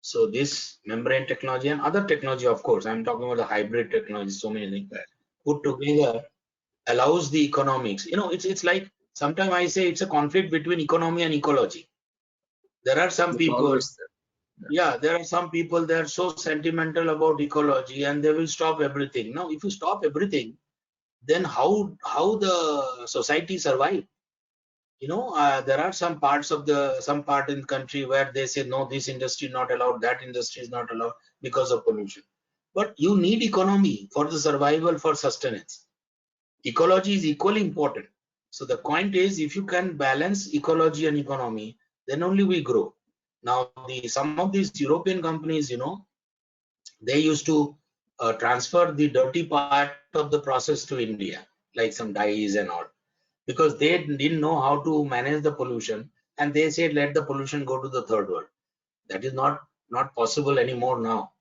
So this membrane technology and other technology, of course, I'm talking about the hybrid technology, so many things put together allows the economics. It's like, sometimes I say it's a conflict between economy and ecology. There are some people. Yeah, there are some people, they are so sentimental about ecology and they will stop everything. Now, if you stop everything, then how the society survive? There are some part in the country where they say no, this industry not allowed, that industry is not allowed because of pollution. But you need economy for the survival, for sustenance. Ecology is equally important. So the point is, if you can balance ecology and economy, then only we grow. Now, some of these European companies, they used to transfer the dirty part of the process to India, like some dyes and all, because they didn't know how to manage the pollution, and they said let the pollution go to the third world. That is not possible anymore now.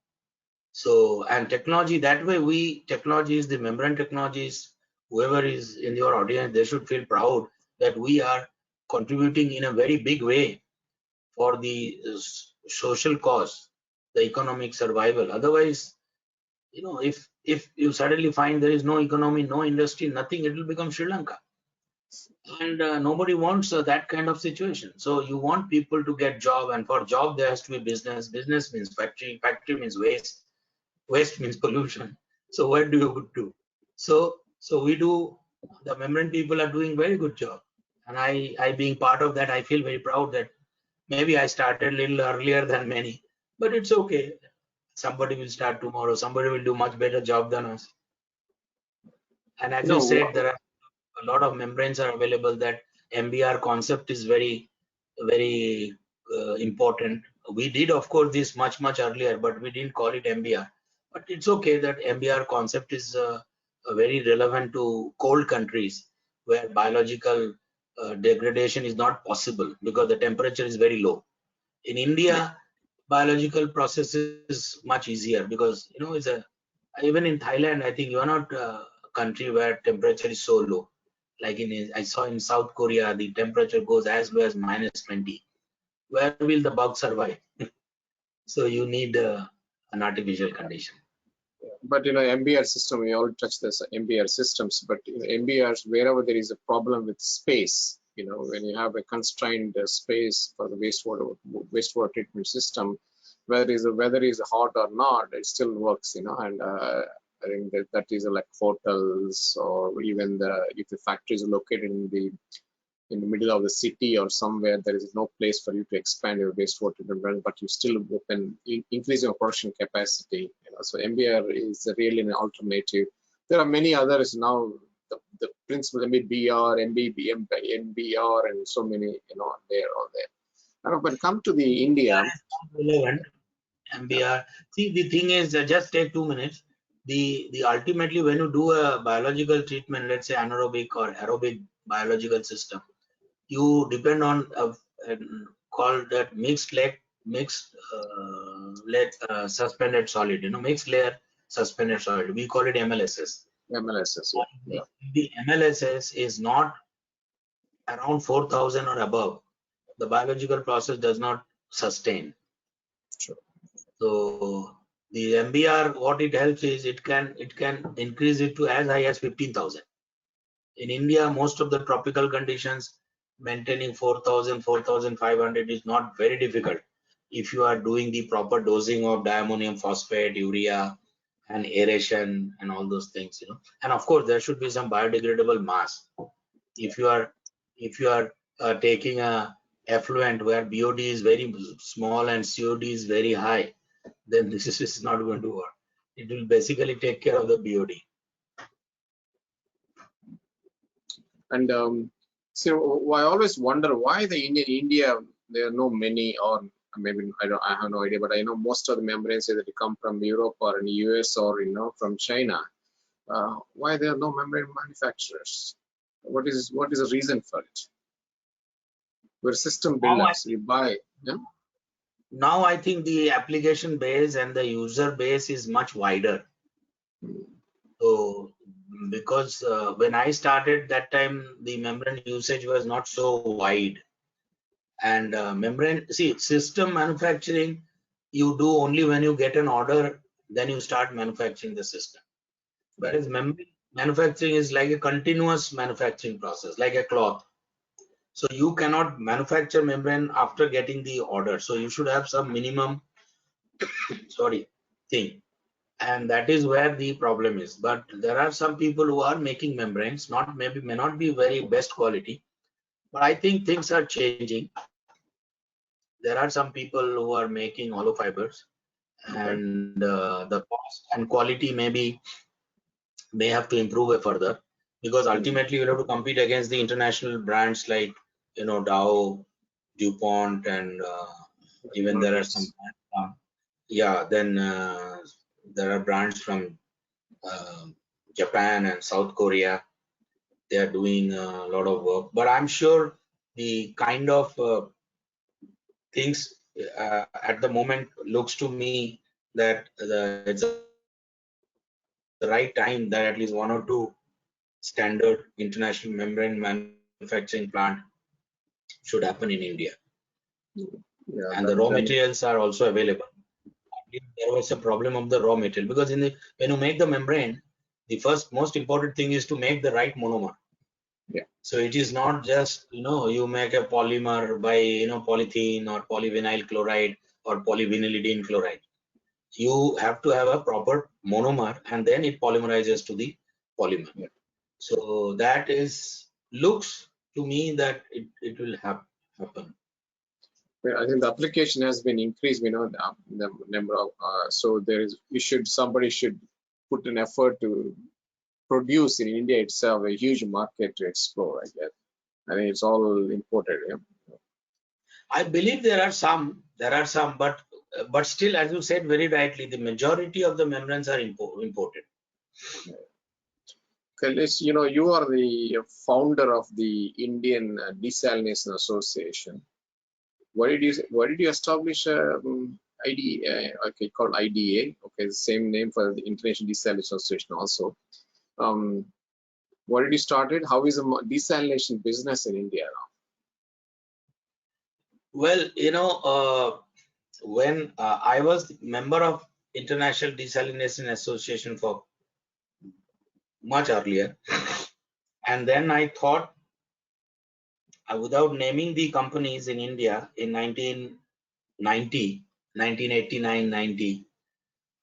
So, and technology, that way technologies, the membrane technologies, whoever is in your audience, they should feel proud that we are contributing in a very big way for the social cause, the economic survival. Otherwise, if you suddenly find there is no economy, no industry, nothing, it will become Sri Lanka. And nobody wants that kind of situation. So you want people to get job, and for job there has to be business. Business means factory. Factory means waste. Waste means pollution. So what do you do? So we do. The membrane people are doing very good job. And I being part of that, I feel very proud that maybe I started a little earlier than many, but it's okay. Somebody will start tomorrow. Somebody will do much better job than us. And as you said, there are a lot of membranes are available. That MBR concept is very, very important. We did, of course, this much earlier, but we didn't call it MBR. But it's okay that MBR concept is very relevant to cold countries where biological degradation is not possible because the temperature is very low. In India, biological process is much easier because it's a even in Thailand. I think you are not a country where temperature is so low. Like I saw in South Korea, the temperature goes as low as -20. Where will the bug survive? So you need an artificial condition. But MBR system, we all touch this MBR systems, but MBRs, wherever there is a problem with space, when you have a constrained space for the wastewater treatment system, whether is hot or not, it still works, and I think that is like hotels, or even if the factory is located in the middle of the city or somewhere, there is no place for you to expand your wastewater treatment, but you still can increase your production capacity. So MBR is really an alternative. There are many others now. The principle MBR, MBR, and so many, there or there. But come to the India. Relevant MBR. See, the thing is, just take 2 minutes. The ultimately, when you do a biological treatment, let's say anaerobic or aerobic biological system, you depend on called that mixed suspended solid, mixed layer suspended solid. We call it MLSS. MLSS. Yeah. The MLSS is not around 4,000 or above. The biological process does not sustain. Sure. So the MBR, what it helps is it can increase it to as high as 15,000. In India, most of the tropical conditions, maintaining 4,000, 4,500 is not very difficult if you are doing the proper dosing of diammonium phosphate, urea, and aeration and all those things. And of course, there should be some biodegradable mass. If you are taking a effluent where BOD is very small and COD is very high, then this is not going to work. It will basically take care of the BOD. And so I always wonder why the India, there are no many, or maybe I have no idea, but I know most of the membranes either come from Europe or in the US or from China. Why there are no membrane manufacturers? What is the reason for it? We're system builders. We buy. Yeah? Now I think the application base and the user base is much wider. So because when I started that time, the membrane usage was not so wide. And system manufacturing, you do only when you get an order, then you start manufacturing the system. Whereas membrane manufacturing is like a continuous manufacturing process, like a cloth. So you cannot manufacture membrane after getting the order. So you should have some minimum thing. And that is where the problem is. But there are some people who are making membranes, may not be very best quality, but I think things are changing. There are some people who are making hollow fibers, and the cost and quality may have to improve further, because ultimately you have to compete against the international brands like Dow, DuPont, and even there are some then there are brands from Japan and South Korea. They are doing a lot of work, but I'm sure the kind of things at the moment looks to me that it's the right time that at least 1 or 2 standard international membrane manufacturing plant should happen in India. Yeah, and the raw materials are also available. There was a problem of the raw material, because when you make the membrane, the most important thing is to make the right monomer. Yeah. So it is not just you make a polymer by polythene or polyvinyl chloride or polyvinylidene chloride. You have to have a proper monomer, and then it polymerizes to the polymer. Yeah. So that looks to me that it will happen. Well, I think the application has been increased. The number of so there is somebody should put an effort to produce in India itself a huge market to explore. I guess. I think it's all imported. Yeah. I believe there are some, but still, as you said very rightly, the majority of the membranes are imported. Okay, you are the founder of the Indian Desalination Association. Why did you establish ID? Okay, called IDA. Okay, the same name for the International Desalination Association also. Why did you start it? How is the desalination business in India now? Well, when I was member of International Desalination Association for much earlier, and then I thought, without naming the companies in India in 1990, 1989, 90,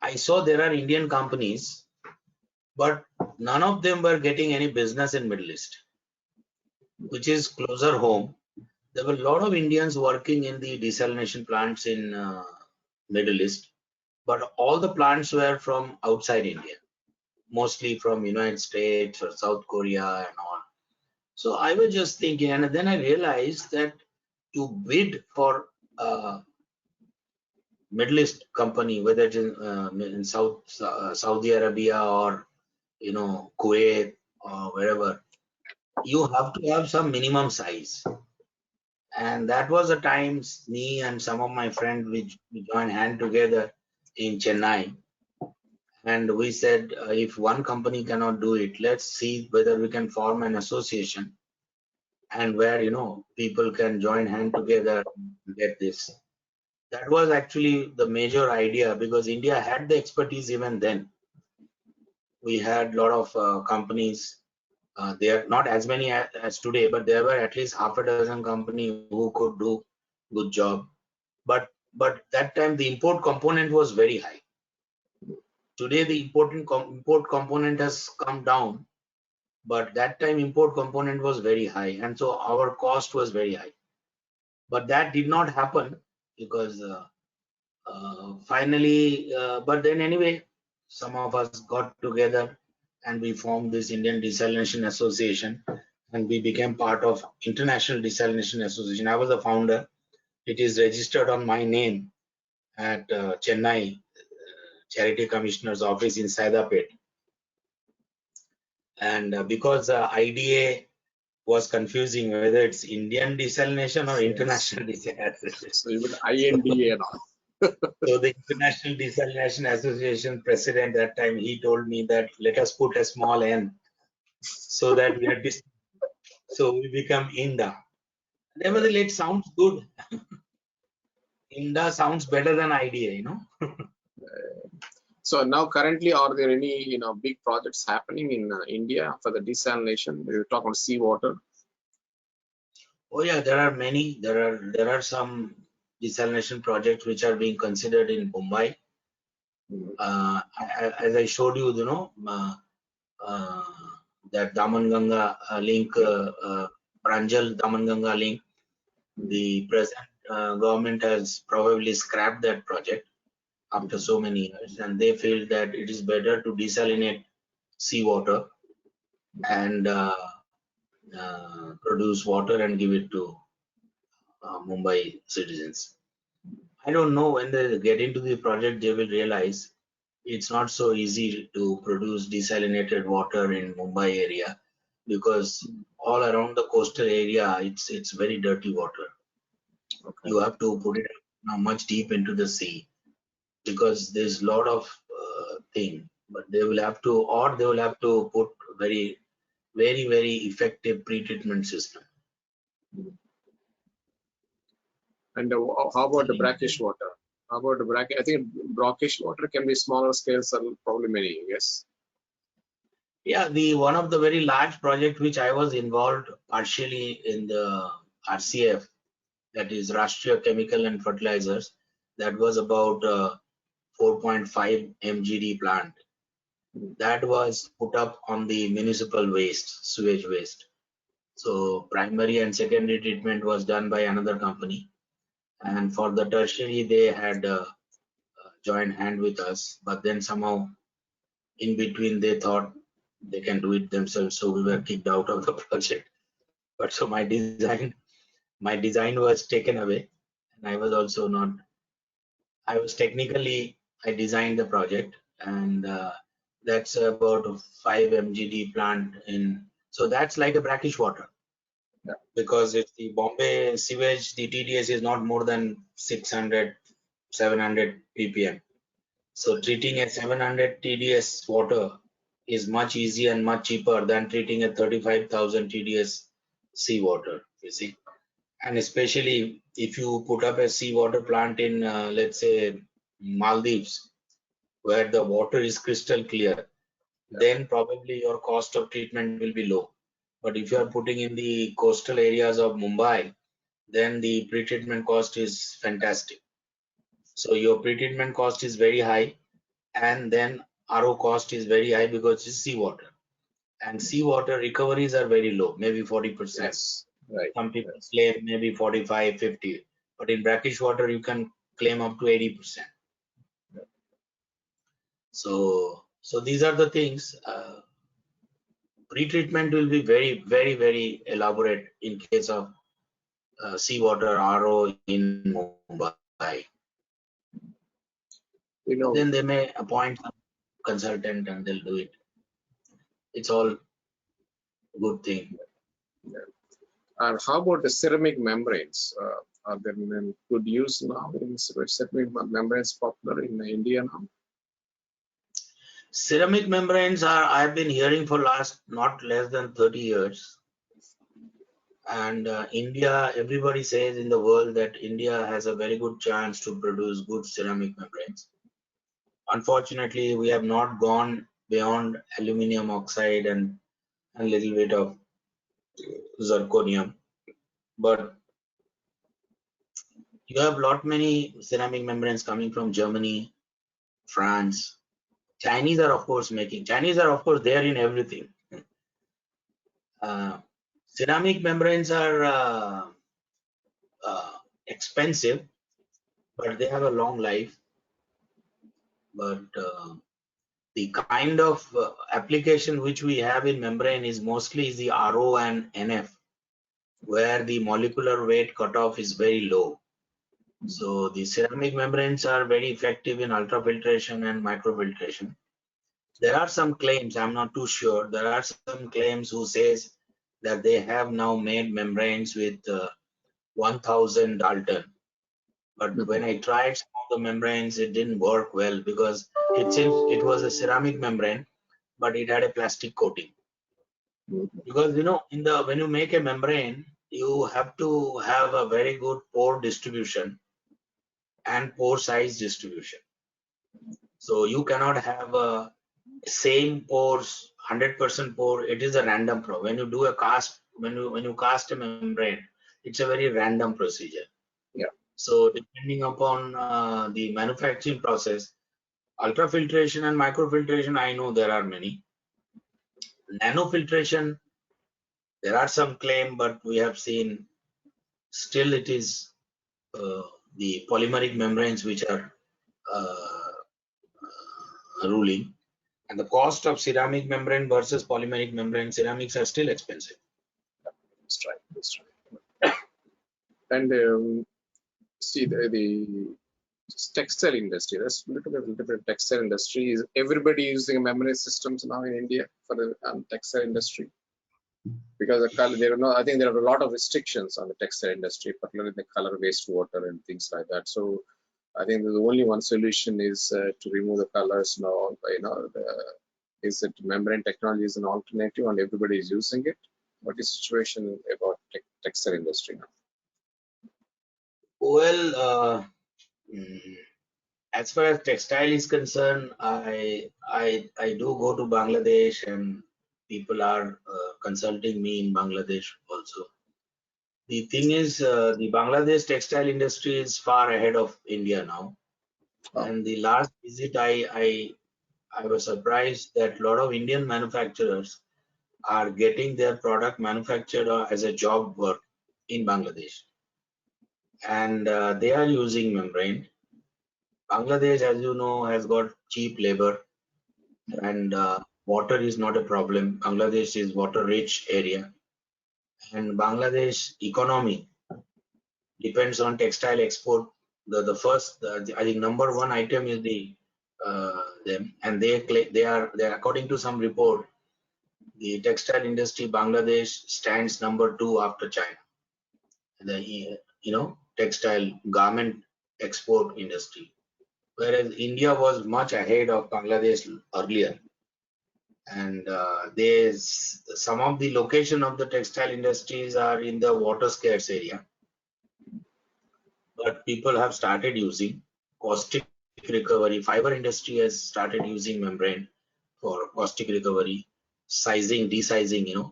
I saw there are Indian companies, but none of them were getting any business in Middle East, which is closer home. There were a lot of Indians working in the desalination plants in Middle East, but all the plants were from outside India, mostly from United States or South Korea and all. So I was just thinking, and then I realized that to bid for a Middle East company, whether it's in Saudi Arabia or Kuwait or wherever, you have to have some minimum size. And that was the times me and some of my friends we joined hand together in Chennai, and we said if one company cannot do it, let's see whether we can form an association, and where people can join hand together and get this. That was actually the major idea, because India had the expertise even then. We had a lot of companies. There are not as many as today, but there were at least half a dozen companies who could do good job. But that time the import component was very high. Today the import component has come down, but that time import component was very high, and so our cost was very high. But that did not happen because finally, but then anyway, some of us got together and we formed this Indian Desalination Association, and we became part of International Desalination Association. I was the founder. It is registered on my name at Chennai Charity Commissioner's office in Saidapet. And because IDA was confusing whether it's Indian desalination or international desalination. So even INDA and all. So the International Desalination Association president that time, he told me that let us put a small n so that we are so we become INDA. Nevertheless, it sounds good. INDA sounds better than IDA, So now currently, are there any big projects happening in India for the desalination? We talk about seawater. Oh yeah, there are many. There are some desalination projects which are being considered in Mumbai. As I showed you, that Daman Ganga link, Pranjal Daman Ganga link, the present government has probably scrapped that project after so many years, and they feel that it is better to desalinate seawater and produce water and give it to Mumbai citizens. I don't know, when they get into the project, they will realize it's not so easy to produce desalinated water in Mumbai area, because all around the coastal area, it's very dirty water. Okay. You have to put it much deep into the sea, because there's a lot of thing. But they will have to put very, very, very effective pre-treatment system. And how about the brackish water? How about the brackish? I think brackish water can be smaller scales, probably many, yes. Yeah, one of the very large project which I was involved partially in the RCF, that is Rashtriya Chemical and Fertilizers, that was about 4.5 MGD plant. That was put up on the municipal waste, sewage waste. So primary and secondary treatment was done by another company, and for the tertiary they had joined hand with us, but then somehow in between they thought they can do it themselves, so we were kicked out of the project. But so my design was taken away, and I was also not. I was technically I designed the project, and that's about a 5 mgd plant in. So that's like a brackish water, Yeah. because if the Bombay sewage, the TDS is not more than 600, 700 ppm. So treating a 700 TDS water is much easier and much cheaper than treating a 35,000 TDS seawater, you see. And especially if you put up a seawater plant in, let's say, Maldives, where the water is crystal clear, then probably your cost of treatment will be low. But if you are putting in the coastal areas of Mumbai, then the pretreatment cost is fantastic. So your pretreatment cost is very high, and then RO cost is very high because it's seawater. And seawater recoveries are very low, maybe 40%. Yes. Right. Some people claim maybe 45, 50, but in brackish water you can claim up to 80%. So these are the things. Pretreatment will be very, very, very elaborate in case of seawater RO in Mumbai. You know, Then they may appoint some consultant and they'll do it. It's all a good thing. and how about the ceramic membranes? Are they in good use now? Ceramic membranes popular in India now? Ceramic membranes are, I've been hearing for last not less than 30 years. And India, everybody says in the world that India has a very good chance to produce good ceramic membranes. Unfortunately, we have not gone beyond aluminum oxide and a little bit of zirconium. But you have lot many ceramic membranes coming from Germany, France. Chinese are of course there in everything. Ceramic membranes are expensive, but they have a long life. But the kind of application which we have in membrane is mostly the RO and NF, where the molecular weight cutoff is very low. So the ceramic membranes are very effective in ultrafiltration and microfiltration. There are some claims, I'm not too sure, there are some claims who says that they have now made membranes with 1000 Dalton. But when I tried some of the membranes, it didn't work well because it seems it was a ceramic membrane, but it had a plastic coating. Because when you make a membrane, you have to have a very good pore distribution and pore size distribution. So you cannot have a same pores, 100% pore. It is a random pore. When you do a cast, when you cast a membrane, it's a very random procedure. Yeah. So depending upon the manufacturing process, ultrafiltration and microfiltration, I know there are many. Nanofiltration, there are some claim, but we have seen still it is the polymeric membranes which are ruling. And the cost of ceramic membrane versus polymeric membrane, ceramics are still expensive. That's right. That's right. And see the textile industry. That's a little bit textile industry. Is everybody using membrane systems now in India for the textile industry? Because the color, there are no, I think there are a lot of restrictions on the textile industry, particularly the color wastewater and things like that. So I think the only one solution is to remove the colors now. Is it membrane technology is an alternative and everybody is using it? What is the situation about textile industry now? Well, as far as textile is concerned, I do go to Bangladesh, and people are consulting me in Bangladesh also. The thing is, the Bangladesh textile industry is far ahead of India now. And the last visit, I was surprised that a lot of Indian manufacturers are getting their product manufactured as a job work in Bangladesh, and they are using membrane. Bangladesh, as you know, has got cheap labor, and water is not a problem. Bangladesh is water-rich area, and Bangladesh economy depends on textile export. The first, I think, number one item is them, and they are according to some report, the textile industry Bangladesh stands number 2 after China. The textile garment export industry, whereas India was much ahead of Bangladesh earlier. And there's some of the location of the textile industries are in the water scarce area, but people have started using caustic recovery. Fiber industry has started using membrane for caustic recovery, sizing, desizing.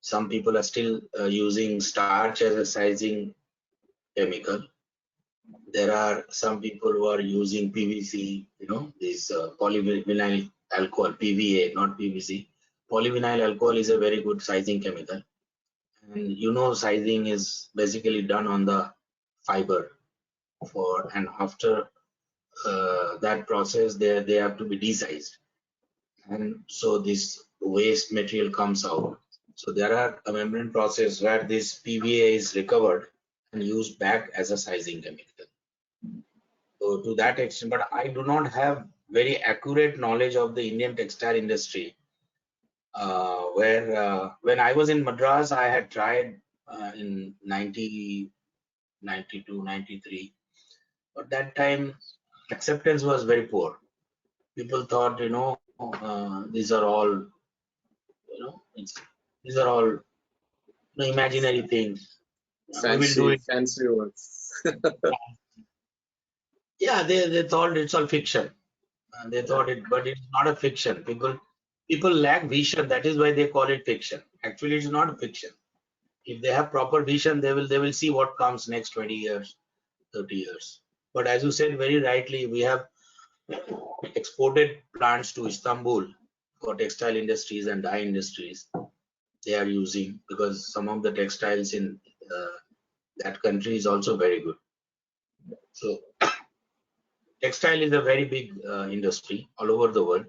Some people are still using starch as a sizing chemical. There are some people who are using PVC, this polyvinyl alcohol, PVA, not PVC. Polyvinyl alcohol is a very good sizing chemical. And sizing is basically done on the fiber and after that process, they have to be desized. And so this waste material comes out. So there are a membrane process where this PVA is recovered and used back as a sizing chemical. So to that extent, but I do not have very accurate knowledge of the Indian textile industry. When I was in Madras, I had tried in 92, 93. But that time acceptance was very poor. People thought, these are all, these are all imaginary things. We will do it. Fancy words. Yeah, they thought it's all fiction. They thought it, but it's not a fiction. People lack vision. That is why they call it fiction. Actually, it's not a fiction. If they have proper vision, they will see what comes next 20 years, 30 years. But as you said very rightly, we have exported plants to Istanbul for textile industries and dye industries. They are using, because some of the textiles in that country is also very good. So textile is a very big industry all over the world,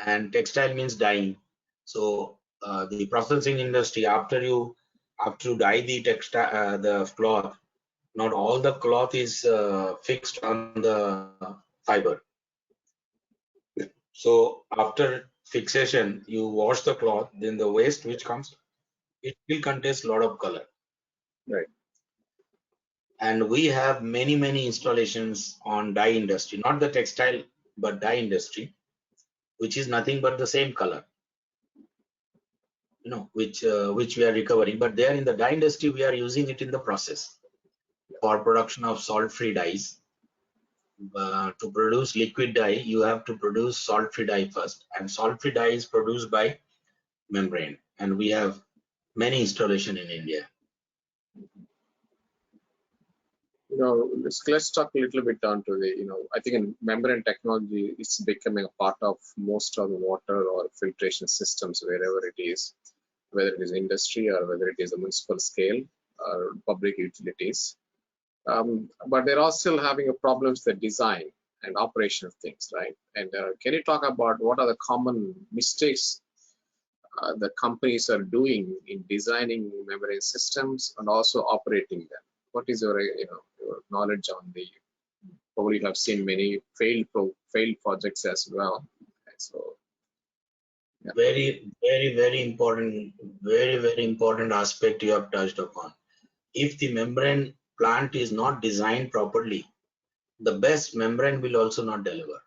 and textile means dyeing. So the processing industry, after you dye the textile, the cloth, not all the cloth is fixed on the fiber. So after fixation, you wash the cloth, then the waste which comes, it will contain a lot of color. Right. And we have many installations on dye industry, not the textile, but dye industry, which is nothing but the same color, which we are recovering. But there in the dye industry, we are using it in the process for production of salt-free dyes. To produce liquid dye, you have to produce salt-free dye first, and salt-free dye is produced by membrane, and we have many installation in India. Let's talk a little bit down to I think in membrane technology, it's becoming a part of most of the water or filtration systems wherever it is, whether it is industry or whether it is a municipal scale or public utilities. But they're all still having a problems with design and operation of things, right? And can you talk about what are the common mistakes the companies are doing in designing membrane systems and also operating them? What is your your knowledge on the? Probably you have seen many failed projects as well. So yeah. Very important aspect you have touched upon. If the membrane plant is not designed properly, the best membrane will also not deliver.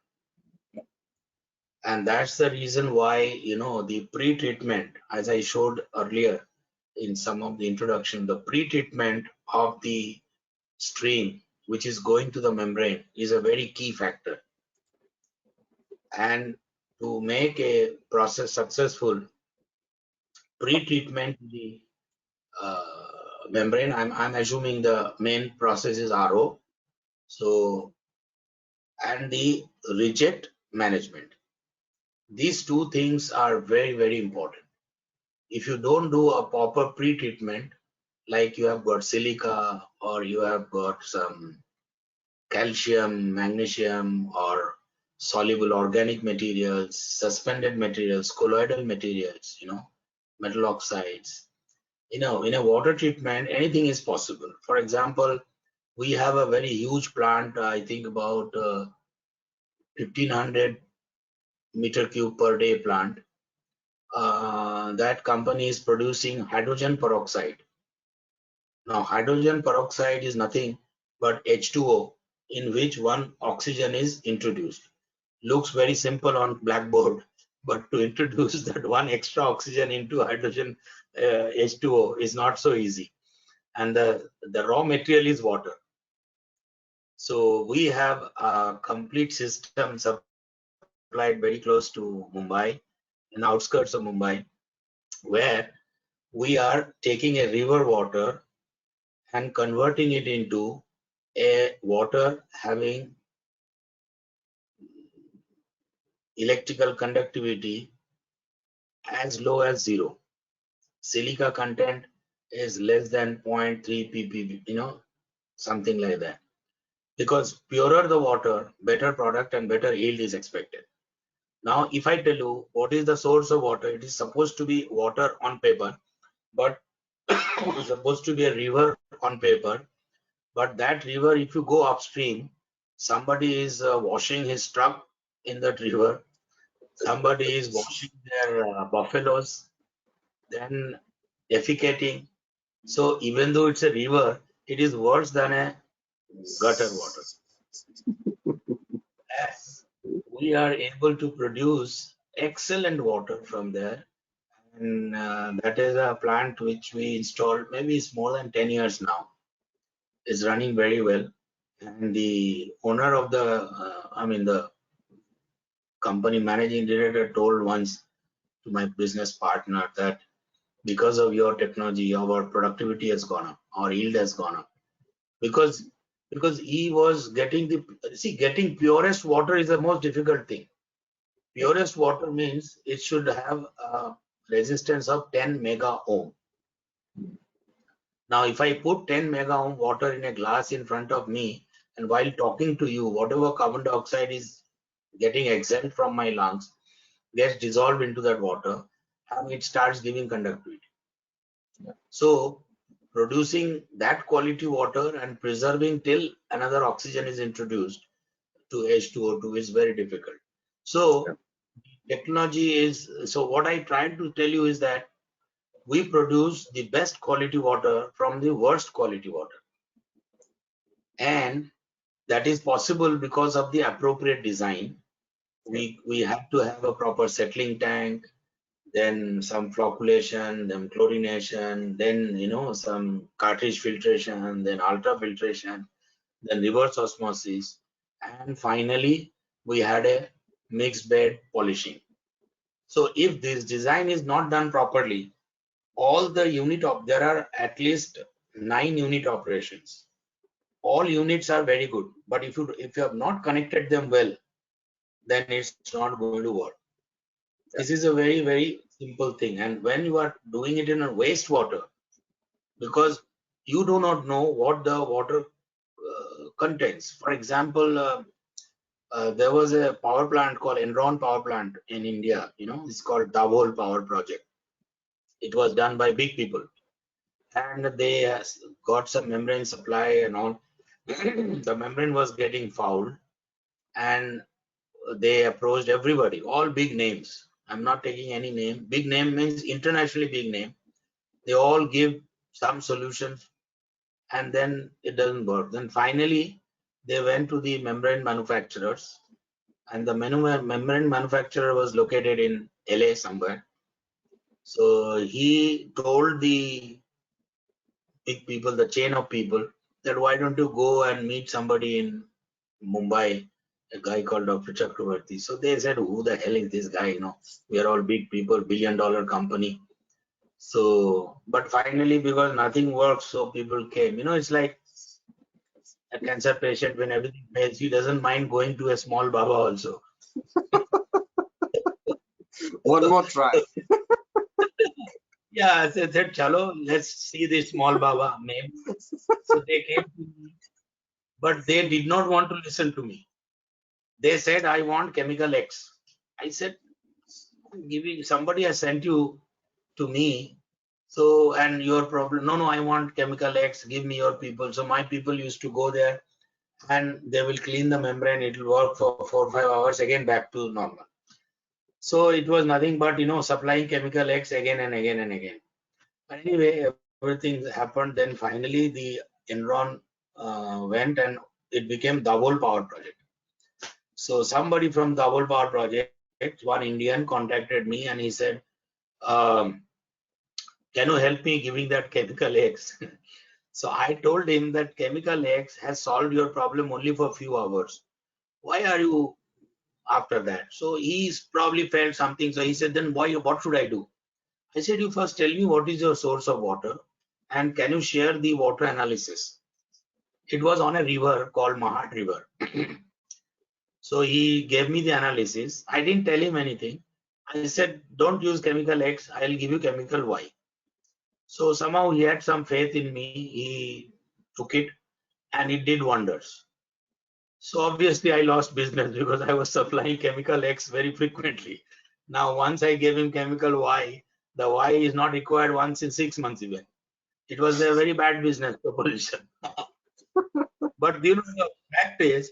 And that's the reason why, the pre-treatment, as I showed earlier in some of the introduction, the pre-treatment of the stream which is going to the membrane is a very key factor. And to make a process successful, pre-treatment the membrane, I'm assuming the main process is RO. So, and the reject management. These two things are very important. if you don't do a proper pre-treatment, like you have got silica or you have got some calcium, magnesium, or soluble organic materials, suspended materials, colloidal materials, metal oxides. In a water treatment, anything is possible. For example, we have a very huge plant, I think about 1500 meter cube per day plant. That company is producing hydrogen peroxide. Now, hydrogen peroxide is nothing but H2O in which one oxygen is introduced. Looks very simple on blackboard, but to introduce that one extra oxygen into hydrogen H2O is not so easy. And the raw material is water. So we have a complete system supplied very close to Mumbai, in the outskirts of Mumbai, where we are taking a river water and converting it into a water having electrical conductivity as low as 0. Silica content is less than 0.3 ppb, something like that. Because purer the water, better product and better yield is expected. Now, if I tell you what is the source of water, it is supposed to be water on paper, but it's supposed to be a river on paper. But that river, if you go upstream, somebody is washing his truck in that river. Somebody is washing their buffaloes, then defecating. So even though it's a river, it is worse than a gutter water. As we are able to produce excellent water from there, and that is a plant which we installed, maybe it's more than 10 years now. It's running very well. And the owner of the company managing director told once to my business partner that because of your technology, our productivity has gone up, our yield has gone up. Because he was getting getting purest water is the most difficult thing. Purest water means it should have a resistance of 10 mega ohm. Now, if I put 10 mega ohm water in a glass in front of me, and while talking to you, whatever carbon dioxide is getting exhaled from my lungs gets dissolved into that water, and it starts giving conductivity. So, producing that quality water and preserving till another oxygen is introduced to H2O2 is very difficult. So, technology is, so what I tried to tell you is that we produce the best quality water from the worst quality water. And that is possible because of the appropriate design. We have to have a proper settling tank, then some flocculation, then chlorination, then some cartridge filtration, then ultrafiltration, then reverse osmosis, and finally we had a mixed bed polishing. So if this design is not done properly, all the there are at least 9 unit operations. All units are very good, but if you have not connected them well, then it's not going to work. This is a very, very simple thing. And when you are doing it in a wastewater, because you do not know what the water contains. For example, there was a power plant called Enron power plant in India. It's called Dabhol Power Project. It was done by big people, and they got some membrane supply and all. The membrane was getting fouled, and they approached everybody, all big names. I'm not taking any name. Big name means internationally big name. They all give some solutions, and then it doesn't work. Then finally, they went to the membrane manufacturers, and the membrane manufacturer was located in LA somewhere. So he told the big people, the chain of people, that why don't you go and meet somebody in Mumbai, a guy called Dr. Chakravarti. So they said, who the hell is this guy? We are all big people, billion-dollar company. So, but finally, because nothing works, so people came. It's like a cancer patient, when everything fails, he doesn't mind going to a small Baba also. One more try. Yeah, I said, chalo, let's see this small Baba, maybe. So they came to me, but they did not want to listen to me. They said, I want chemical X. I said, giving somebody has sent you to me. So, and your problem, no, I want chemical X, give me your people. So my people used to go there and they will clean the membrane. It will work for 4 or 5 hours, again back to normal. So it was nothing but, supplying chemical X again and again and again. But anyway, everything happened. Then finally the Enron went and it became Dabhol Power Project. So somebody from Dabhol Power Project, one Indian, contacted me and he said, um, can you help me giving that chemical X? So I told him that chemical X has solved your problem only for a few hours. Why are you after that? So he's probably felt something. So he said, then what should I do? I said, you first tell me what is your source of water and can you share the water analysis? It was on a river called Mahat River. So he gave me the analysis. I didn't tell him anything. I said, don't use chemical X, I'll give you chemical Y. So somehow he had some faith in me. He took it and it did wonders. So obviously I lost business because I was supplying chemical X very frequently. Now, once I gave him chemical Y, the Y is not required once in 6 months even. It was a very bad business proposition. But the fact is,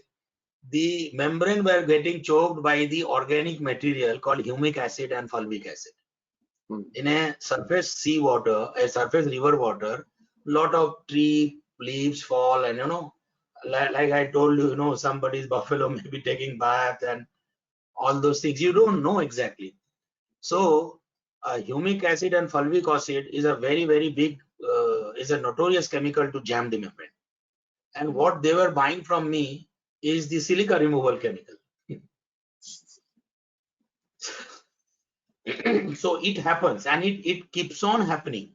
the membrane were getting choked by the organic material called humic acid and fulvic acid. In a surface seawater, a surface river water, lot of tree leaves fall, and like I told you, somebody's buffalo may be taking bath and all those things. You don't know exactly. So, humic acid and fulvic acid is a very, very big, is a notorious chemical to jam the membrane. And what they were buying from me is the silica removal chemical. So it happens and it keeps on happening.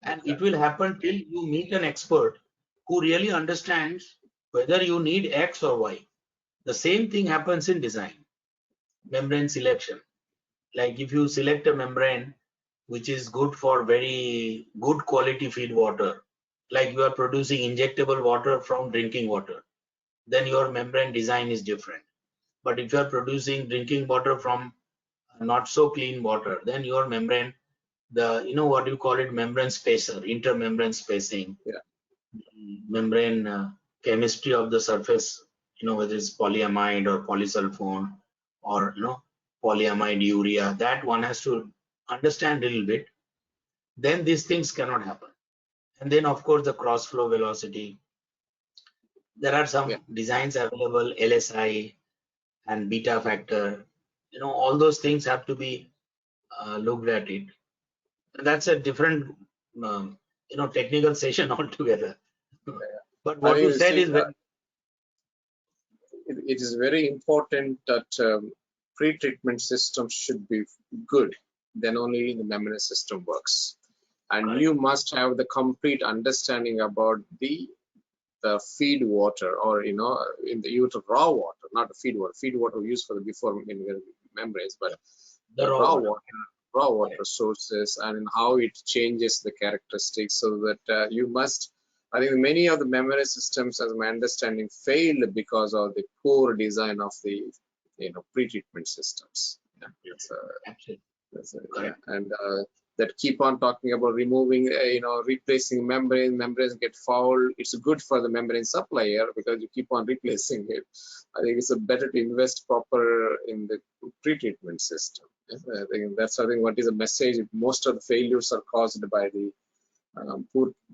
And it will happen till you meet an expert who really understands whether you need X or Y. The same thing happens in design, membrane selection. Like if you select a membrane which is good for very good quality feed water, like you are producing injectable water from drinking water, then your membrane design is different. But if you are producing drinking water from not so clean water, then your membrane, what you call it, membrane spacer, intermembrane spacing, membrane chemistry of the surface, whether it's polyamide or polysulfone or polyamide urea, that one has to understand a little bit. Then these things cannot happen. And then of course the cross flow velocity. There are some designs available, LSI and beta factor. All those things have to be looked at it. And that's a different technical session altogether. But what you said is very it is very important that pre-treatment systems should be good. Then only the membrane system works. And you must have the complete understanding about the feed water, or in the use of raw water, not the feed water. Feed water used for the before membranes, but the raw water sources and how it changes the characteristics, so that you must. I think many of the membrane systems, as my understanding, failed because of the poor design of the pre-treatment systems. And that keep on talking about removing, replacing membranes get foul. It's good for the membrane supplier because you keep on replacing it. I think it's better to invest proper in the pre-treatment system. I think that's what is a message. Most of the failures are caused by the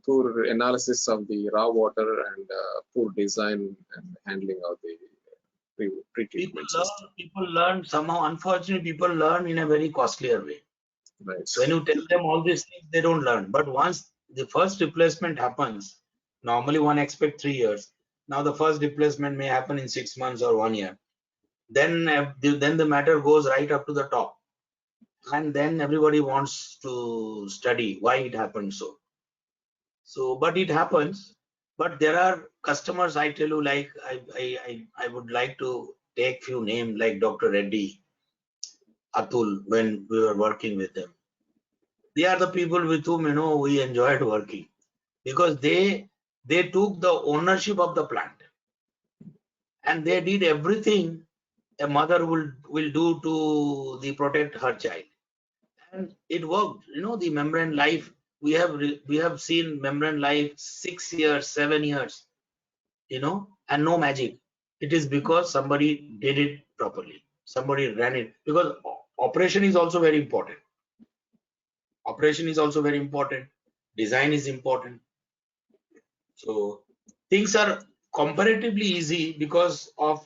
poor analysis of the raw water and poor design and handling of the pre-treatment system. People learn somehow. Unfortunately, people learn in a very costlier way. Right. When you tell them all these things, they don't learn. But once the first replacement happens, normally one expects 3 years. Now the first replacement may happen in 6 months or 1 year. Then the matter goes right up to the top, and then everybody wants to study why it happened so. So, but it happens. But there are customers, I tell you, like I would like to take few names, like Dr. Reddy, Atul, when we were working with them. They are the people with whom we enjoyed working, because they took the ownership of the plant, and they did everything a mother will do to protect her child, and it worked. The membrane life, we have seen membrane life 6 years, 7 years, and no magic. It is because somebody did it properly, somebody ran it, because operation is also very important. Operation is also very important. Design is important. So things are comparatively easy because of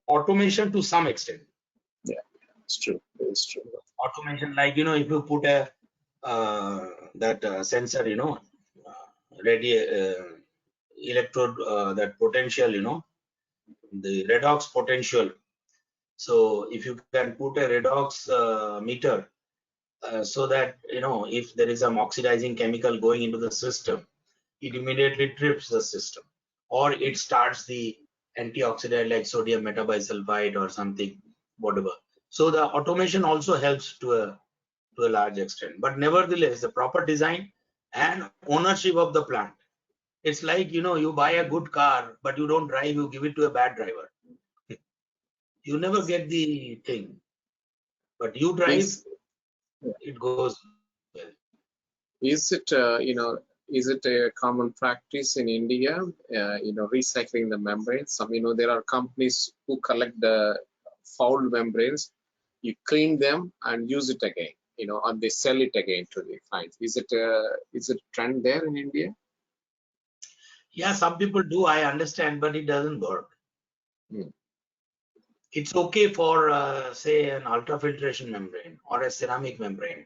automation to some extent. Yeah, it's true. It's true. Automation, like if you put a that sensor, electrode, that potential, the redox potential. So if you can put a redox meter, so that if there is some oxidizing chemical going into the system, it immediately trips the system, or it starts the antioxidant like sodium metabisulfite or something, whatever. So the automation also helps to a large extent, but nevertheless, the proper design and ownership of the plant. It's like you buy a good car, but you don't drive, you give it to a bad driver. You never get the thing, but you drive, Is it goes well. is it is it a common practice in India? Recycling the membranes. Some there are companies who collect the foul membranes, you clean them and use it again. And they sell it again to the clients. Is it a trend there in India? Yeah, some people do, I understand, but it doesn't work. Hmm. It's okay for say an ultrafiltration membrane or a ceramic membrane,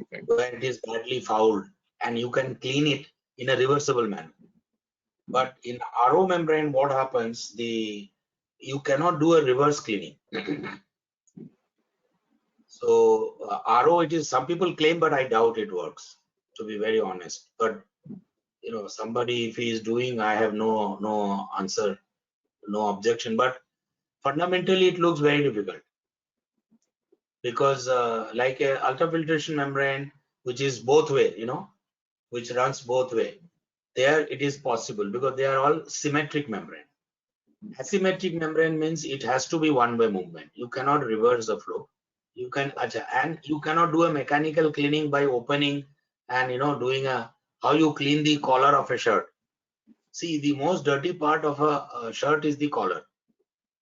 Okay. where it is badly fouled and you can clean it in a reversible manner. But in RO membrane, what happens? You cannot do a reverse cleaning. So RO, it is, some people claim, but I doubt it works, to be very honest. But somebody, if he is doing, I have no answer, no objection. But fundamentally, it looks very difficult, because like a ultrafiltration membrane, which is both way, which runs both way, there it is possible, because they are all symmetric membrane. Asymmetric membrane means it has to be one-way movement. You cannot reverse the flow. You can, and you cannot do a mechanical cleaning by opening and doing how you clean the collar of a shirt. See, the most dirty part of a shirt is the collar,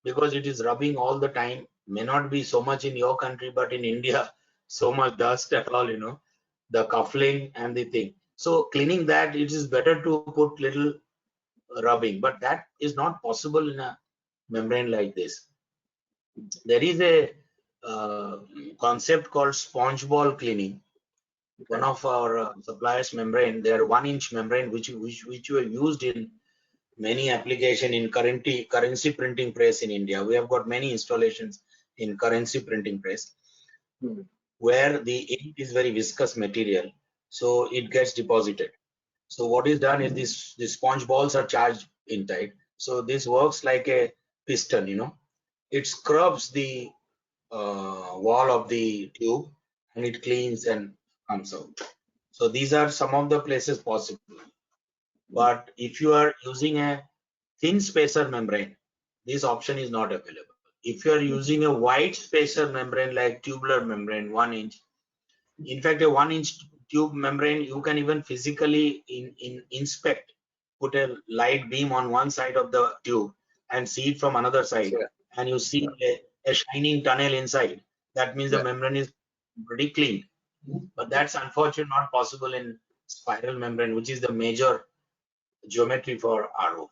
because it is rubbing all the time. May not be so much in your country, but in India, so much dust at all, the cuffling and the thing. So cleaning that, it is better to put little rubbing, but that is not possible in a membrane like this. There is a concept called sponge ball cleaning. One of our suppliers membrane, they are 1-inch membrane, which were used in many application in currency printing press in India. We have got many installations in currency printing press, where the ink is very viscous material, so it gets deposited. So what is done is the sponge balls are charged inside. So this works like a piston, it scrubs the wall of the tube, and it cleans and comes out. So these are some of the places possible. But if you are using a thin spacer membrane, this option is not available. If you are using a wide spacer membrane like tubular membrane, 1-inch, in fact, a 1-inch tube membrane, you can even physically inspect, put a light beam on one side of the tube and see it from another side, and you see a shining tunnel inside. That means the membrane is pretty clean. But that's unfortunately not possible in spiral membrane, which is the major geometry for RO.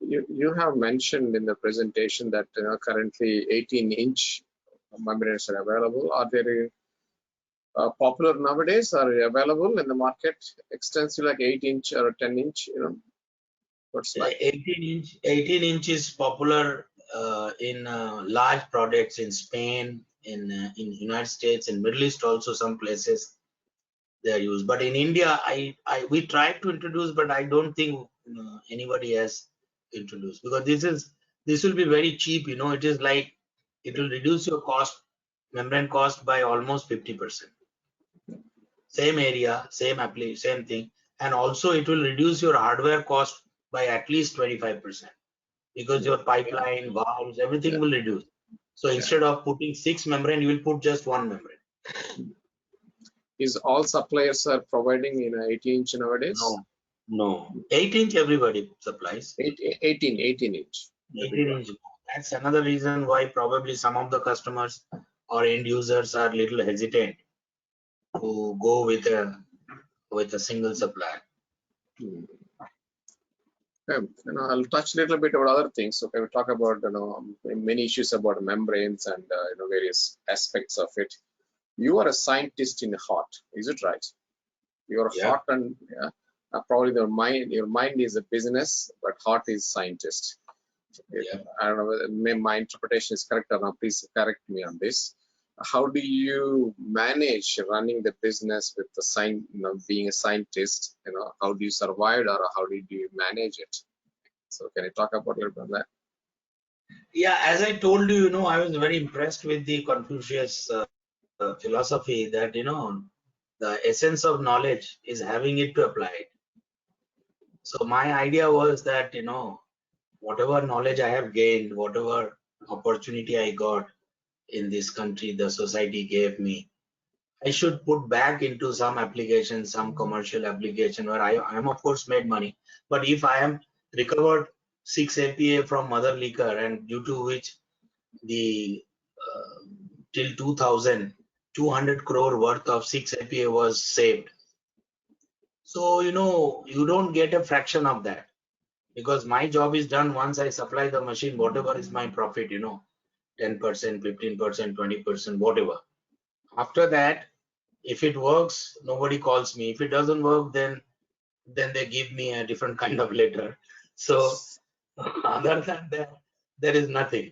You have mentioned in the presentation that currently 18-inch membranes are available. Are they popular nowadays? Are they available in the market extensive, like 8-inch or 10-inch? What's like 18-inch is popular in large products in Spain, in United States, in Middle East also, some places they are used. But in India, we tried to introduce, but I don't think anybody has introduced, because this will be very cheap. It is like, it will reduce your cost membrane cost by almost 50%. Same area, same thing. And also it will reduce your hardware cost by at least 25% because your pipeline, valves, everything Yeah. will reduce. So instead of putting 6 membrane, you will put just 1 membrane. Is all suppliers are providing in 18-inch nowadays? No. 8-inch everybody supplies. 18 inch. 18-inch. That's another reason why probably some of the customers or end users are little hesitant to go with a single supplier. Hmm. I'll touch a little bit about other things. Okay, we talk about many issues about membranes and various aspects of it. You are a scientist in heart, is it right? Your Yeah. heart and probably your mind is a business, but heart is scientist. Yeah. I don't know whether my interpretation is correct or not. Please correct me on this. How do you manage running the business with the being a scientist? How do you survive, or how did you manage it? So can you talk about a little bit of that? Yeah, as I told you, I was very impressed with the Confucius philosophy that, the essence of knowledge is having it to apply it. So my idea was that, whatever knowledge I have gained, whatever opportunity I got in this country, the society gave me, I should put back into some application, some commercial application where I am of course made money. But if I am recovered 6 APA from mother liquor, and due to which the till 2000, 200 crore worth of 6 APA was saved. So, you don't get a fraction of that because my job is done once I supply the machine, whatever is my profit, 10%, 15%, 20%, whatever. After that, if it works, nobody calls me. If it doesn't work, then they give me a different kind of letter. So other than that, there is nothing.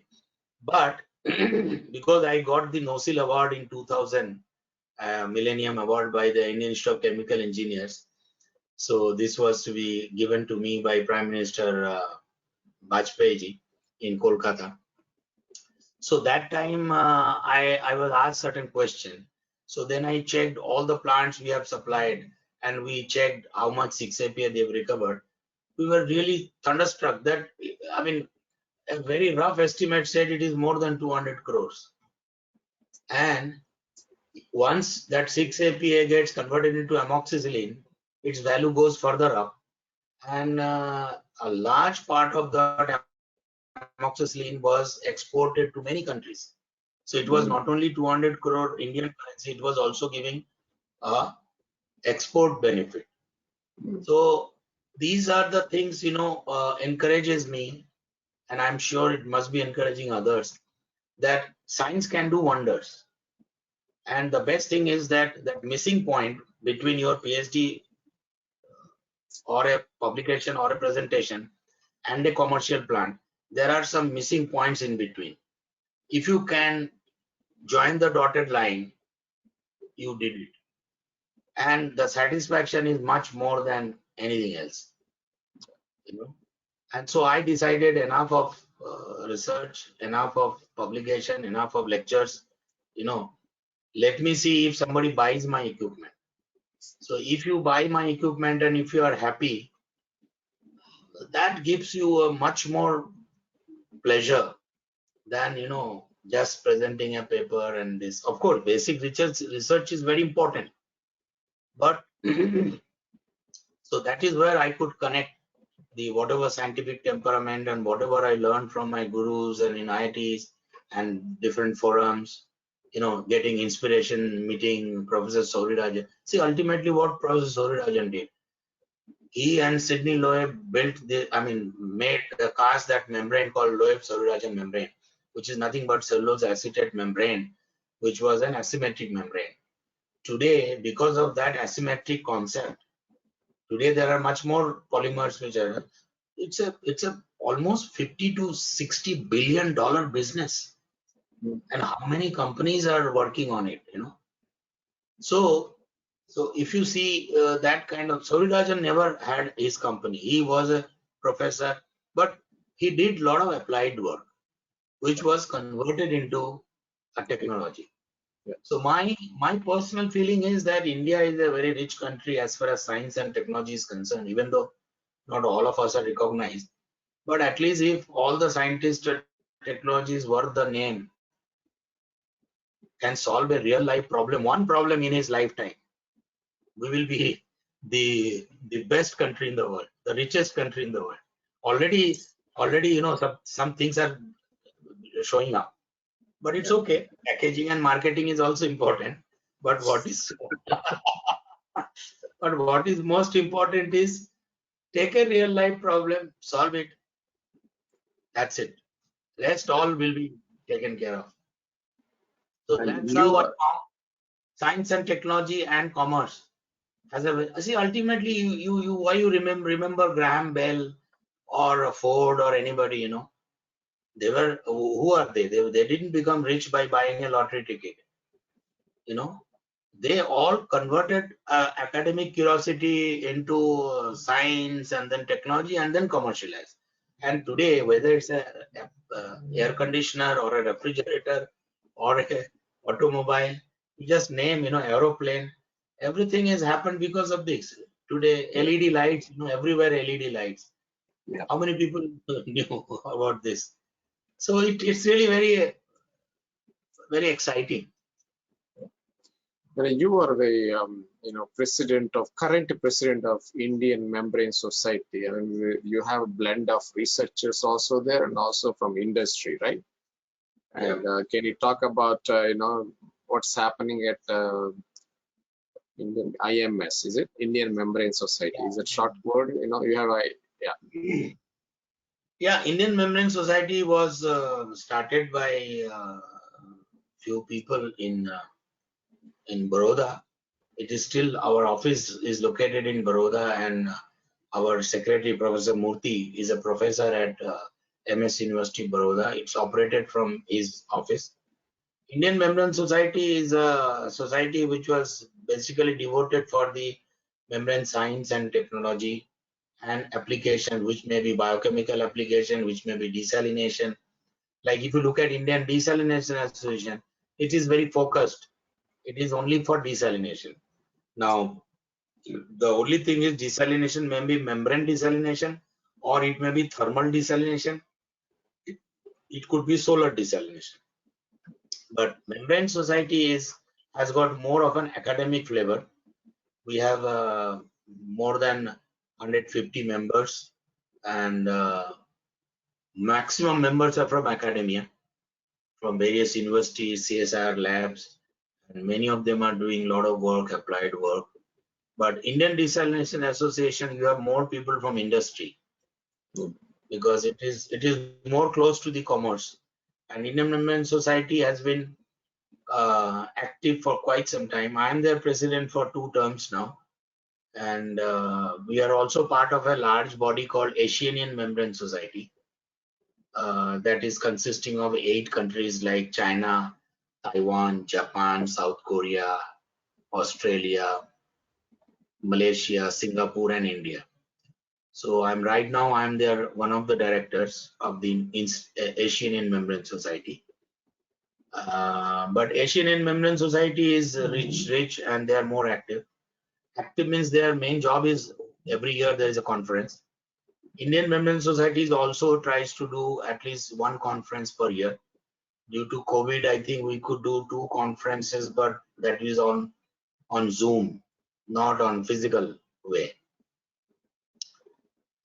But because I got the NOSIL award in 2000, Millennium Award by the Indian Institute of Chemical Engineers. So this was to be given to me by Prime Minister Bajpayee in Kolkata. So that time I was asked certain question. So then I checked all the plants we have supplied and we checked how much 6-APA they've recovered. We were really thunderstruck that, I mean, a very rough estimate said it is more than 200 crores. And once that 6-APA gets converted into amoxicillin, its value goes further up. And a large part of that amoxicillin was exported to many countries. So it was not only 200 crore Indian currency, it was also giving a export benefit. So these are the things, encourages me, and I'm sure it must be encouraging others, that science can do wonders. And the best thing is that missing point between your PhD or a publication or a presentation and a commercial plant, there are some missing points in between. If you can join the dotted line, you did it. And the satisfaction is much more than anything else. And so I decided enough of research, enough of publication, enough of lectures. Let me see if somebody buys my equipment. So if you buy my equipment and if you are happy, that gives you a much more pleasure than just presenting a paper. And this, of course, basic research is very important, but so that is where I could connect the whatever scientific temperament and whatever I learned from my gurus and in IITs and different forums, getting inspiration, meeting Professor Saurirajan. See, ultimately what Professor Saurirajan did, he and Sidney Loeb made the cast that membrane called Loeb-Saurirajan membrane, which is nothing but cellulose acetate membrane, which was an asymmetric membrane. Today, because of that asymmetric concept, today there are much more polymers which are, it's a almost 50 to 60 billion dollar business. And how many companies are working on it, So if you see that kind of, Saurirajan never had his company. He was a professor, but he did a lot of applied work, which was converted into a technology. Yeah. So my personal feeling is that India is a very rich country as far as science and technology is concerned, even though not all of us are recognized. But at least if all the scientists and technologies worth the name can solve a real life problem, one problem in his lifetime, we will be the best country in the world, the richest country in the world. Already, some things are showing up, but it's Yeah. okay. Packaging and marketing is also important. But what is most important is take a real life problem, solve it. That's it. Rest all will be taken care of. So And that's how you I are, found science and technology and commerce as a see. Ultimately, you why you remember Graham Bell or Ford or anybody, they were, who are they? They didn't become rich by buying a lottery ticket. You know, they all converted academic curiosity into science and then technology and then commercialized. And today, whether it's a air conditioner or a refrigerator or a automobile, you just name, aeroplane, everything has happened because of this. Today, LED lights, everywhere LED lights. yeah. How many people knew about this? So it's really very, very exciting. Well, you are the current president of Indian Membrane Society. I mean, you have a blend of researchers also there and also from industry, right? Yeah. And can you talk about what's happening at Indian IMS? Is it Indian Membrane Society? Is it short word? You have a yeah. Yeah, Indian Membrane Society was started by few people in Baroda. It is still, our office is located in Baroda, and our secretary, Professor Murthy, is a professor at MS University Baroda. It's operated from his office. Indian Membrane Society is a society which was basically devoted for the membrane science and technology and application, which may be biochemical application, which may be desalination. Like if you look at Indian Desalination Association, it is very focused. It is only for desalination. Now, the only thing is desalination may be membrane desalination, or it may be thermal desalination. It could be solar desalination. But Membrane Society has got more of an academic flavor. We have more than 150 members, and maximum members are from academia, from various universities, CSR labs, and many of them are doing a lot of work, applied work. But Indian Desalination Association, you have more people from industry because it is more close to the commerce. And Indian Membrane Society has been active for quite some time. I am their president for 2 terms now, and we are also part of a large body called Asian Membrane Society, that is consisting of 8 countries like China, Taiwan, Japan, South Korea, Australia, Malaysia, Singapore, and India. So I'm there, one of the directors of the Asian Membrane Society. But Asian Membrane Society is rich, and they are more active. Active means their main job is every year there is a conference. Indian Membrane Society also tries to do at least one conference per year. Due to COVID, I think we could do 2 conferences, but that is on Zoom, not on physical way.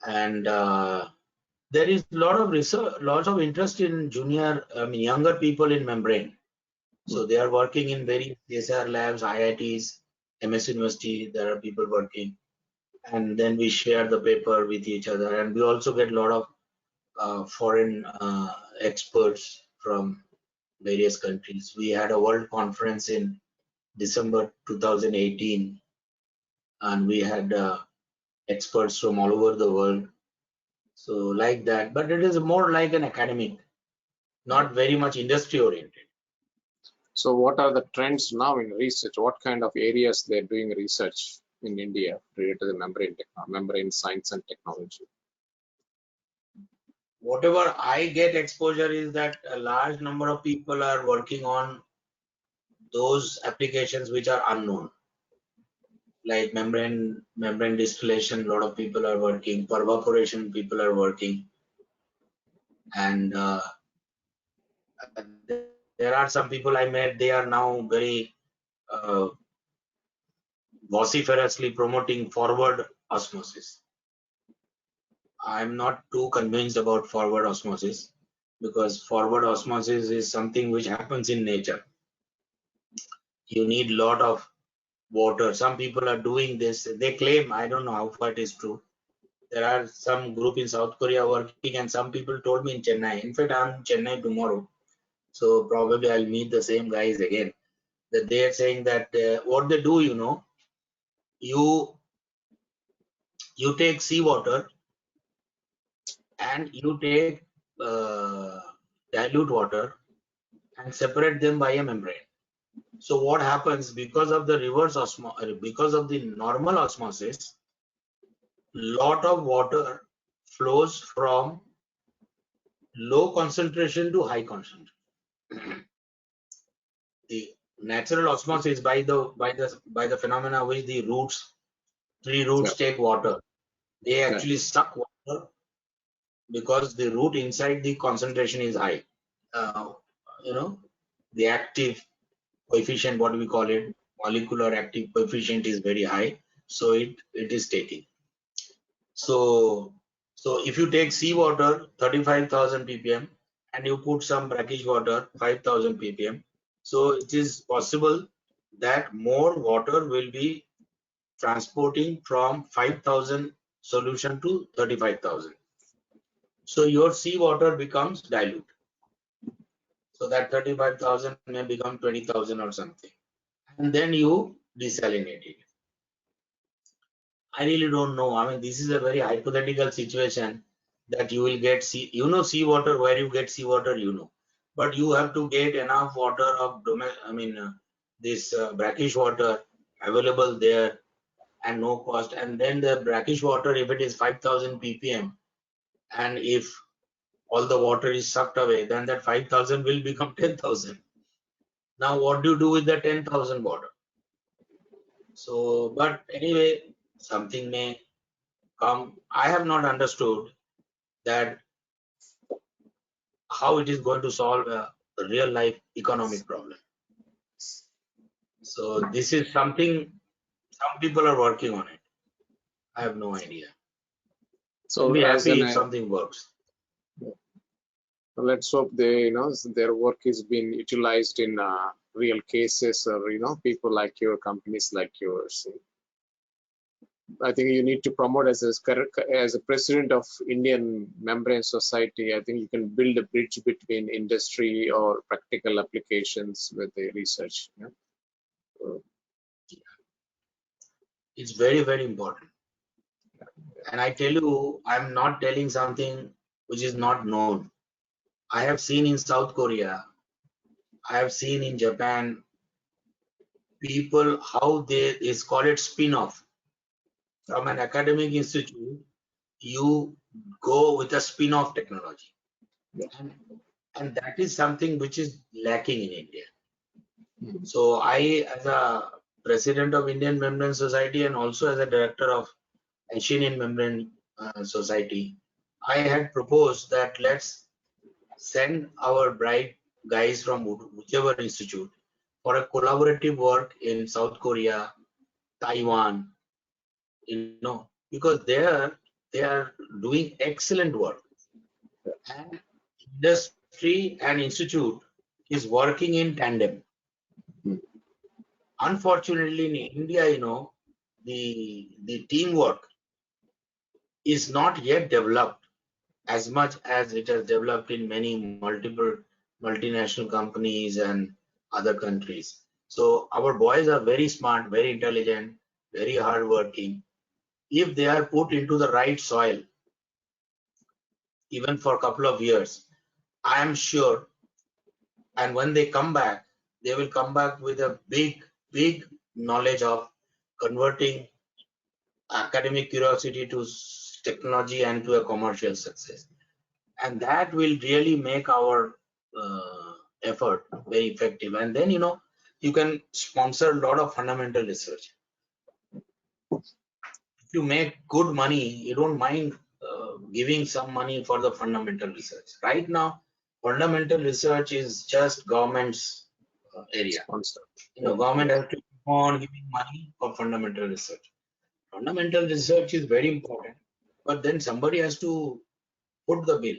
And there is a lot of research, lots of interest in younger people in membrane. So they are working in various CSR labs, IITs, MS University. There are people working, and then we share the paper with each other. And we also get a lot of foreign experts from various countries. We had a world conference in December 2018, and we had experts from all over the world. So like that, but it is more like an academic, not very much industry oriented. So what are the trends now in research? What kind of areas they're doing research in India related to the membrane science and technology? Whatever I get exposure is that a large number of people are working on those applications which are unknown, like membrane distillation. A lot of people are working. Pervaporation, people are working, and there are some people I met. They are now very uh, vociferously promoting forward osmosis. I'm not too convinced about forward osmosis, because forward osmosis is something which happens in nature. You need a lot of water. Some people are doing this. They claim, I don't know how far it is true. There are some group in South Korea working, and some people told me in Chennai. In fact, I'm in Chennai tomorrow, so probably I'll meet the same guys again. That they are saying that what they do, you take seawater and you take dilute water and separate them by a membrane. So what happens, because of the because of the normal osmosis, lot of water flows from low concentration to high concentration. The natural osmosis, by the phenomena which the tree roots take water, they actually suck water because the root inside the concentration is high. Uh, the active coefficient, what we call it, molecular active coefficient, is very high, so it is taking. So if you take seawater 35,000 ppm and you put some brackish water 5,000 ppm, so it is possible that more water will be transporting from 5,000 solution to 35,000. So your seawater becomes dilute. So that 35,000 may become 20,000 or something. And then you desalinate it. I really don't know. I mean, this is a very hypothetical situation that you will get seawater, where you get seawater, but you have to get enough water of this brackish water available there and no cost. And then the brackish water, if it is 5,000 ppm, and if all the water is sucked away, then that 5,000 will become 10,000. Now, what do you do with the 10,000 water? So, but anyway, something may come. I have not understood that how it is going to solve a real life economic problem. So this is something, some people are working on it. I have no idea. So I'll be happy if something works. Let's hope their work is being utilized in real cases, or people like your companies like yours. I think you need to promote as a president of Indian Membrane Society. I think you can build a bridge between industry or practical applications with the research. It's very, very important. And I tell you, I'm not telling something which is not known. I have seen in South Korea, I have seen in Japan, people how it's called it spin-off. From an academic institute, you go with a spin-off technology. And that is something which is lacking in India. So I, as a president of Indian Membrane Society and also as a director of Asian Membrane Society, I had proposed that let's send our bright guys from whichever institute for a collaborative work in South Korea, Taiwan, because they are doing excellent work, and industry and institute is working in tandem. Unfortunately, in India, the teamwork is not yet developed as much as it has developed in many multiple multinational companies and other countries. So our boys are very smart, very intelligent, very hardworking. If they are put into the right soil, even for a couple of years, I am sure, and when they come back, they will come back with a big knowledge of converting academic curiosity to technology and to a commercial success. And that will really make our effort very effective. And then, you can sponsor a lot of fundamental research. If you make good money, you don't mind giving some money for the fundamental research. Right now, fundamental research is just government's area. Sponsor. Government has to keep on giving money for fundamental research. Fundamental research is very important, but then somebody has to put the bill.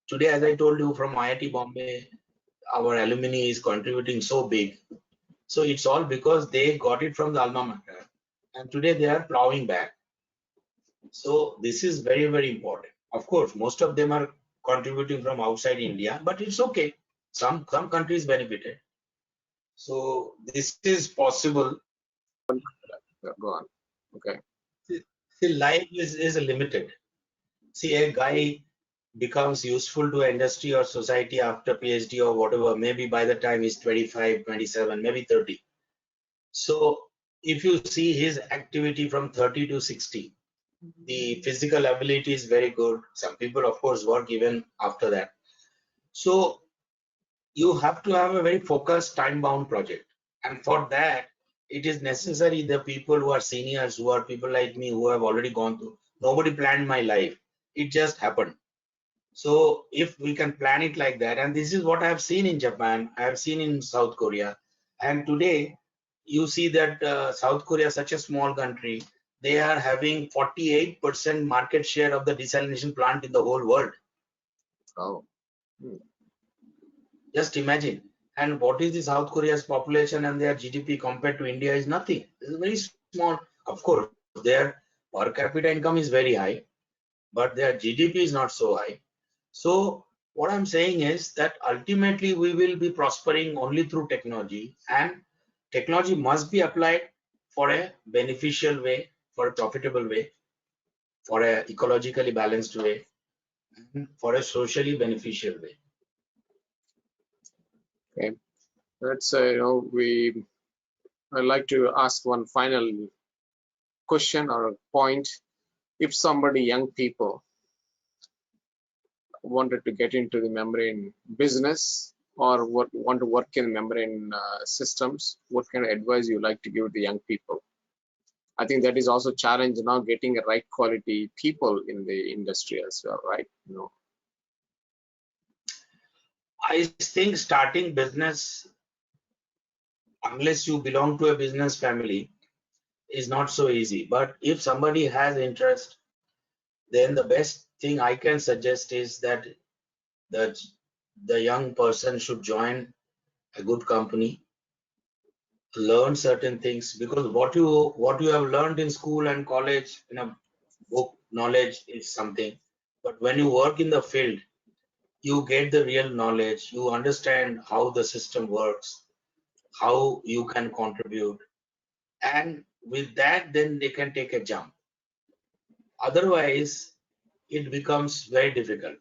Today, as I told you, from IIT Bombay, our alumni is contributing so big. So it's all because they got it from the alma mater, and today they are plowing back. So this is very, very important. Of course, most of them are contributing from outside India, but it's okay. Some countries benefited. So this is possible. Go on. Okay. See, life is limited. See, a guy becomes useful to industry or society after PhD or whatever, maybe by the time he's 25, 27, maybe 30. So if you see his activity from 30 to 60, the physical ability is very good. Some people, of course, work even after that. So you have to have a very focused, time-bound project. And for that, it is necessary the people who are seniors, who are people like me, who have already gone through. Nobody planned my life. It just happened. So if we can plan it like that, and this is what I have seen in Japan, I have seen in South Korea, and today you see that South Korea is such a small country, they are having 48% market share of the desalination plant in the whole world. Oh. Just imagine. And what is the South Korea's population and their GDP compared to India is nothing. It's very small. Of course, their per capita income is very high, but their GDP is not so high. So what I'm saying is that ultimately we will be prospering only through technology, and technology must be applied for a beneficial way, for a profitable way, for a ecologically balanced way, and for a socially beneficial way. Okay. Let's I'd like to ask one final question or a point. If somebody, young people, wanted to get into the membrane business or want to work in membrane systems, what kind of advice you like to give the young people? I think that is also challenge now, getting a right quality people in the industry as well, right? I think starting business, unless you belong to a business family, is not so easy. But if somebody has interest, then the best thing I can suggest is that the young person should join a good company, learn certain things, because what you have learned in school and college in a book knowledge is something, but when you work in the field, you get the real knowledge, you understand how the system works, how you can contribute, and with that then they can take a jump. Otherwise it becomes very difficult.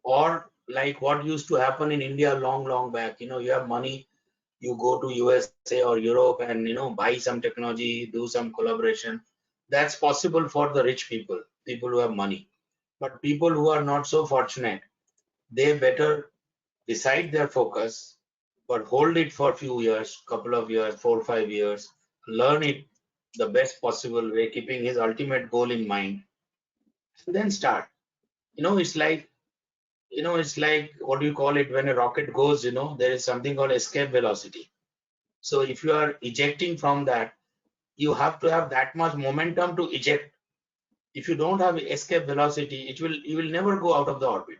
Or like what used to happen in India long back, you have money, you go to USA or Europe and buy some technology, do some collaboration. That's possible for the rich people who have money. But people who are not so fortunate, they better decide their focus, but hold it for a few years, couple of years, 4 or 5 years, learn it the best possible way, keeping his ultimate goal in mind, and then start. It's like what do you call it, when a rocket goes, there is something called escape velocity. So if you are ejecting from that, you have to have that much momentum to eject. If you don't have escape velocity, you will never go out of the orbit.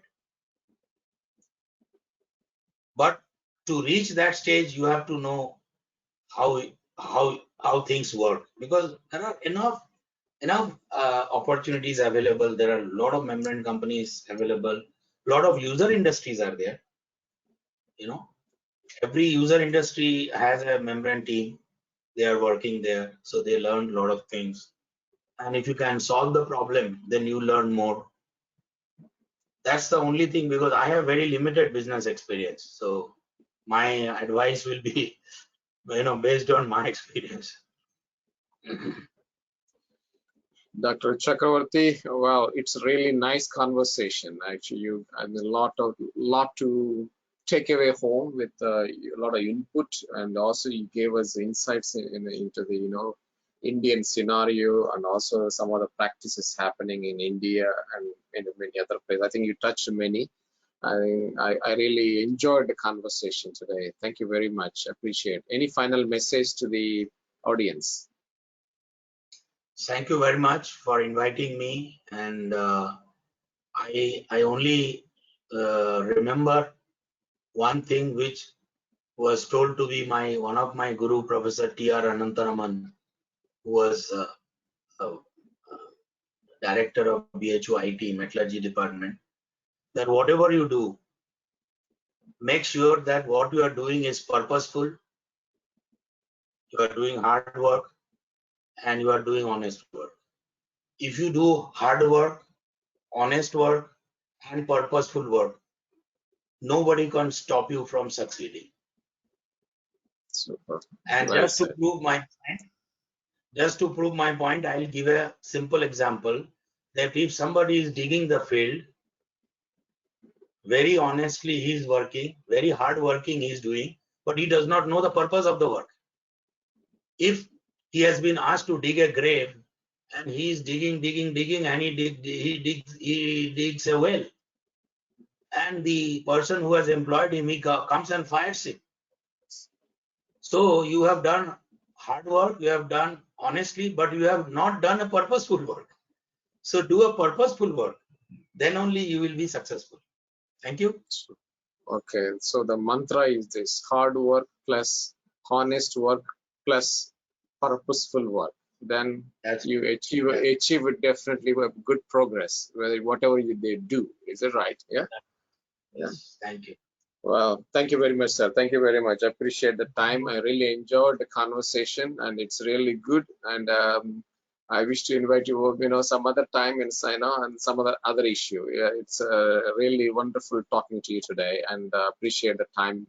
But to reach that stage, you have to know how things work, because there are enough opportunities available. There are a lot of membrane companies available. A lot of user industries are there. Every user industry has a membrane team. They are working there, so they learn a lot of things. And if you can solve the problem, then you learn more. That's the only thing, because I have very limited business experience. So my advice will be, based on my experience. Dr. Chakravarti, well, it's a really nice conversation. Actually, you and a lot to takeaway home with a lot of input, and also you gave us insights into the Indian scenario, and also some other practices happening in India and in many other places. I think you touched many. I really enjoyed the conversation today. Thank you very much. Appreciate. Any final message to the audience? Thank you very much for inviting me, and I only remember one thing which was told to be one of my guru, Professor T.R. Anantaraman, who was director of BHU IT Metallurgy department, that whatever you do, make sure that what you are doing is purposeful, you are doing hard work, and you are doing honest work. If you do hard work, honest work, and purposeful work, nobody can stop you from succeeding. Super. And Well just to said. prove my point, I'll give a simple example that if somebody is digging the field, very honestly he is working, very hard working he is doing, but he does not know the purpose of the work. If he has been asked to dig a grave and he is digging, and he digs a well, and the person who has employed him, he comes and fires him. So you have done hard work, you have done honestly, but you have not done a purposeful work. So do a purposeful work, then only you will be successful. Thank you. Okay, so the mantra is this: hard work plus honest work plus purposeful work. Then you achieve it definitely with good progress, whatever they do. Is it right? Yeah. Yes. Thank you. Well, thank you very much, sir. Thank you very much. I appreciate the time. I really enjoyed the conversation, and it's really good. And I wish to invite you, some other time and and some other issue. Yeah, it's really wonderful talking to you today, and appreciate the time,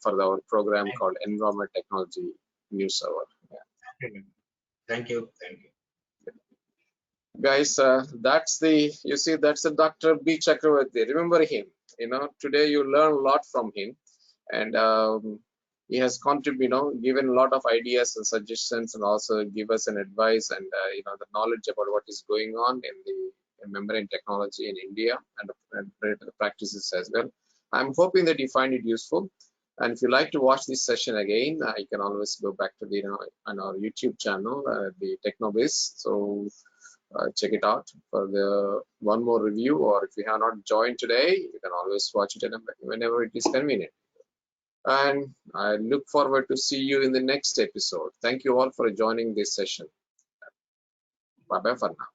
for our program called Environment Technology NewsHour. Yeah. Thank you. Thank you. Guys, that's the Dr. B. Chakravarti. Remember him. Today you learn a lot from him, and he has contributed, given a lot of ideas and suggestions, and also give us an advice and the knowledge about what is going on in the membrane technology in India and the practices as well. I'm hoping that you find it useful. And if you like to watch this session again, you can always go back to on our YouTube channel, the Technobase. So check it out for the one more review, or if you have not joined today, you can always watch it whenever it is convenient. And I look forward to see you in the next episode. Thank you all for joining this session. Bye bye for now.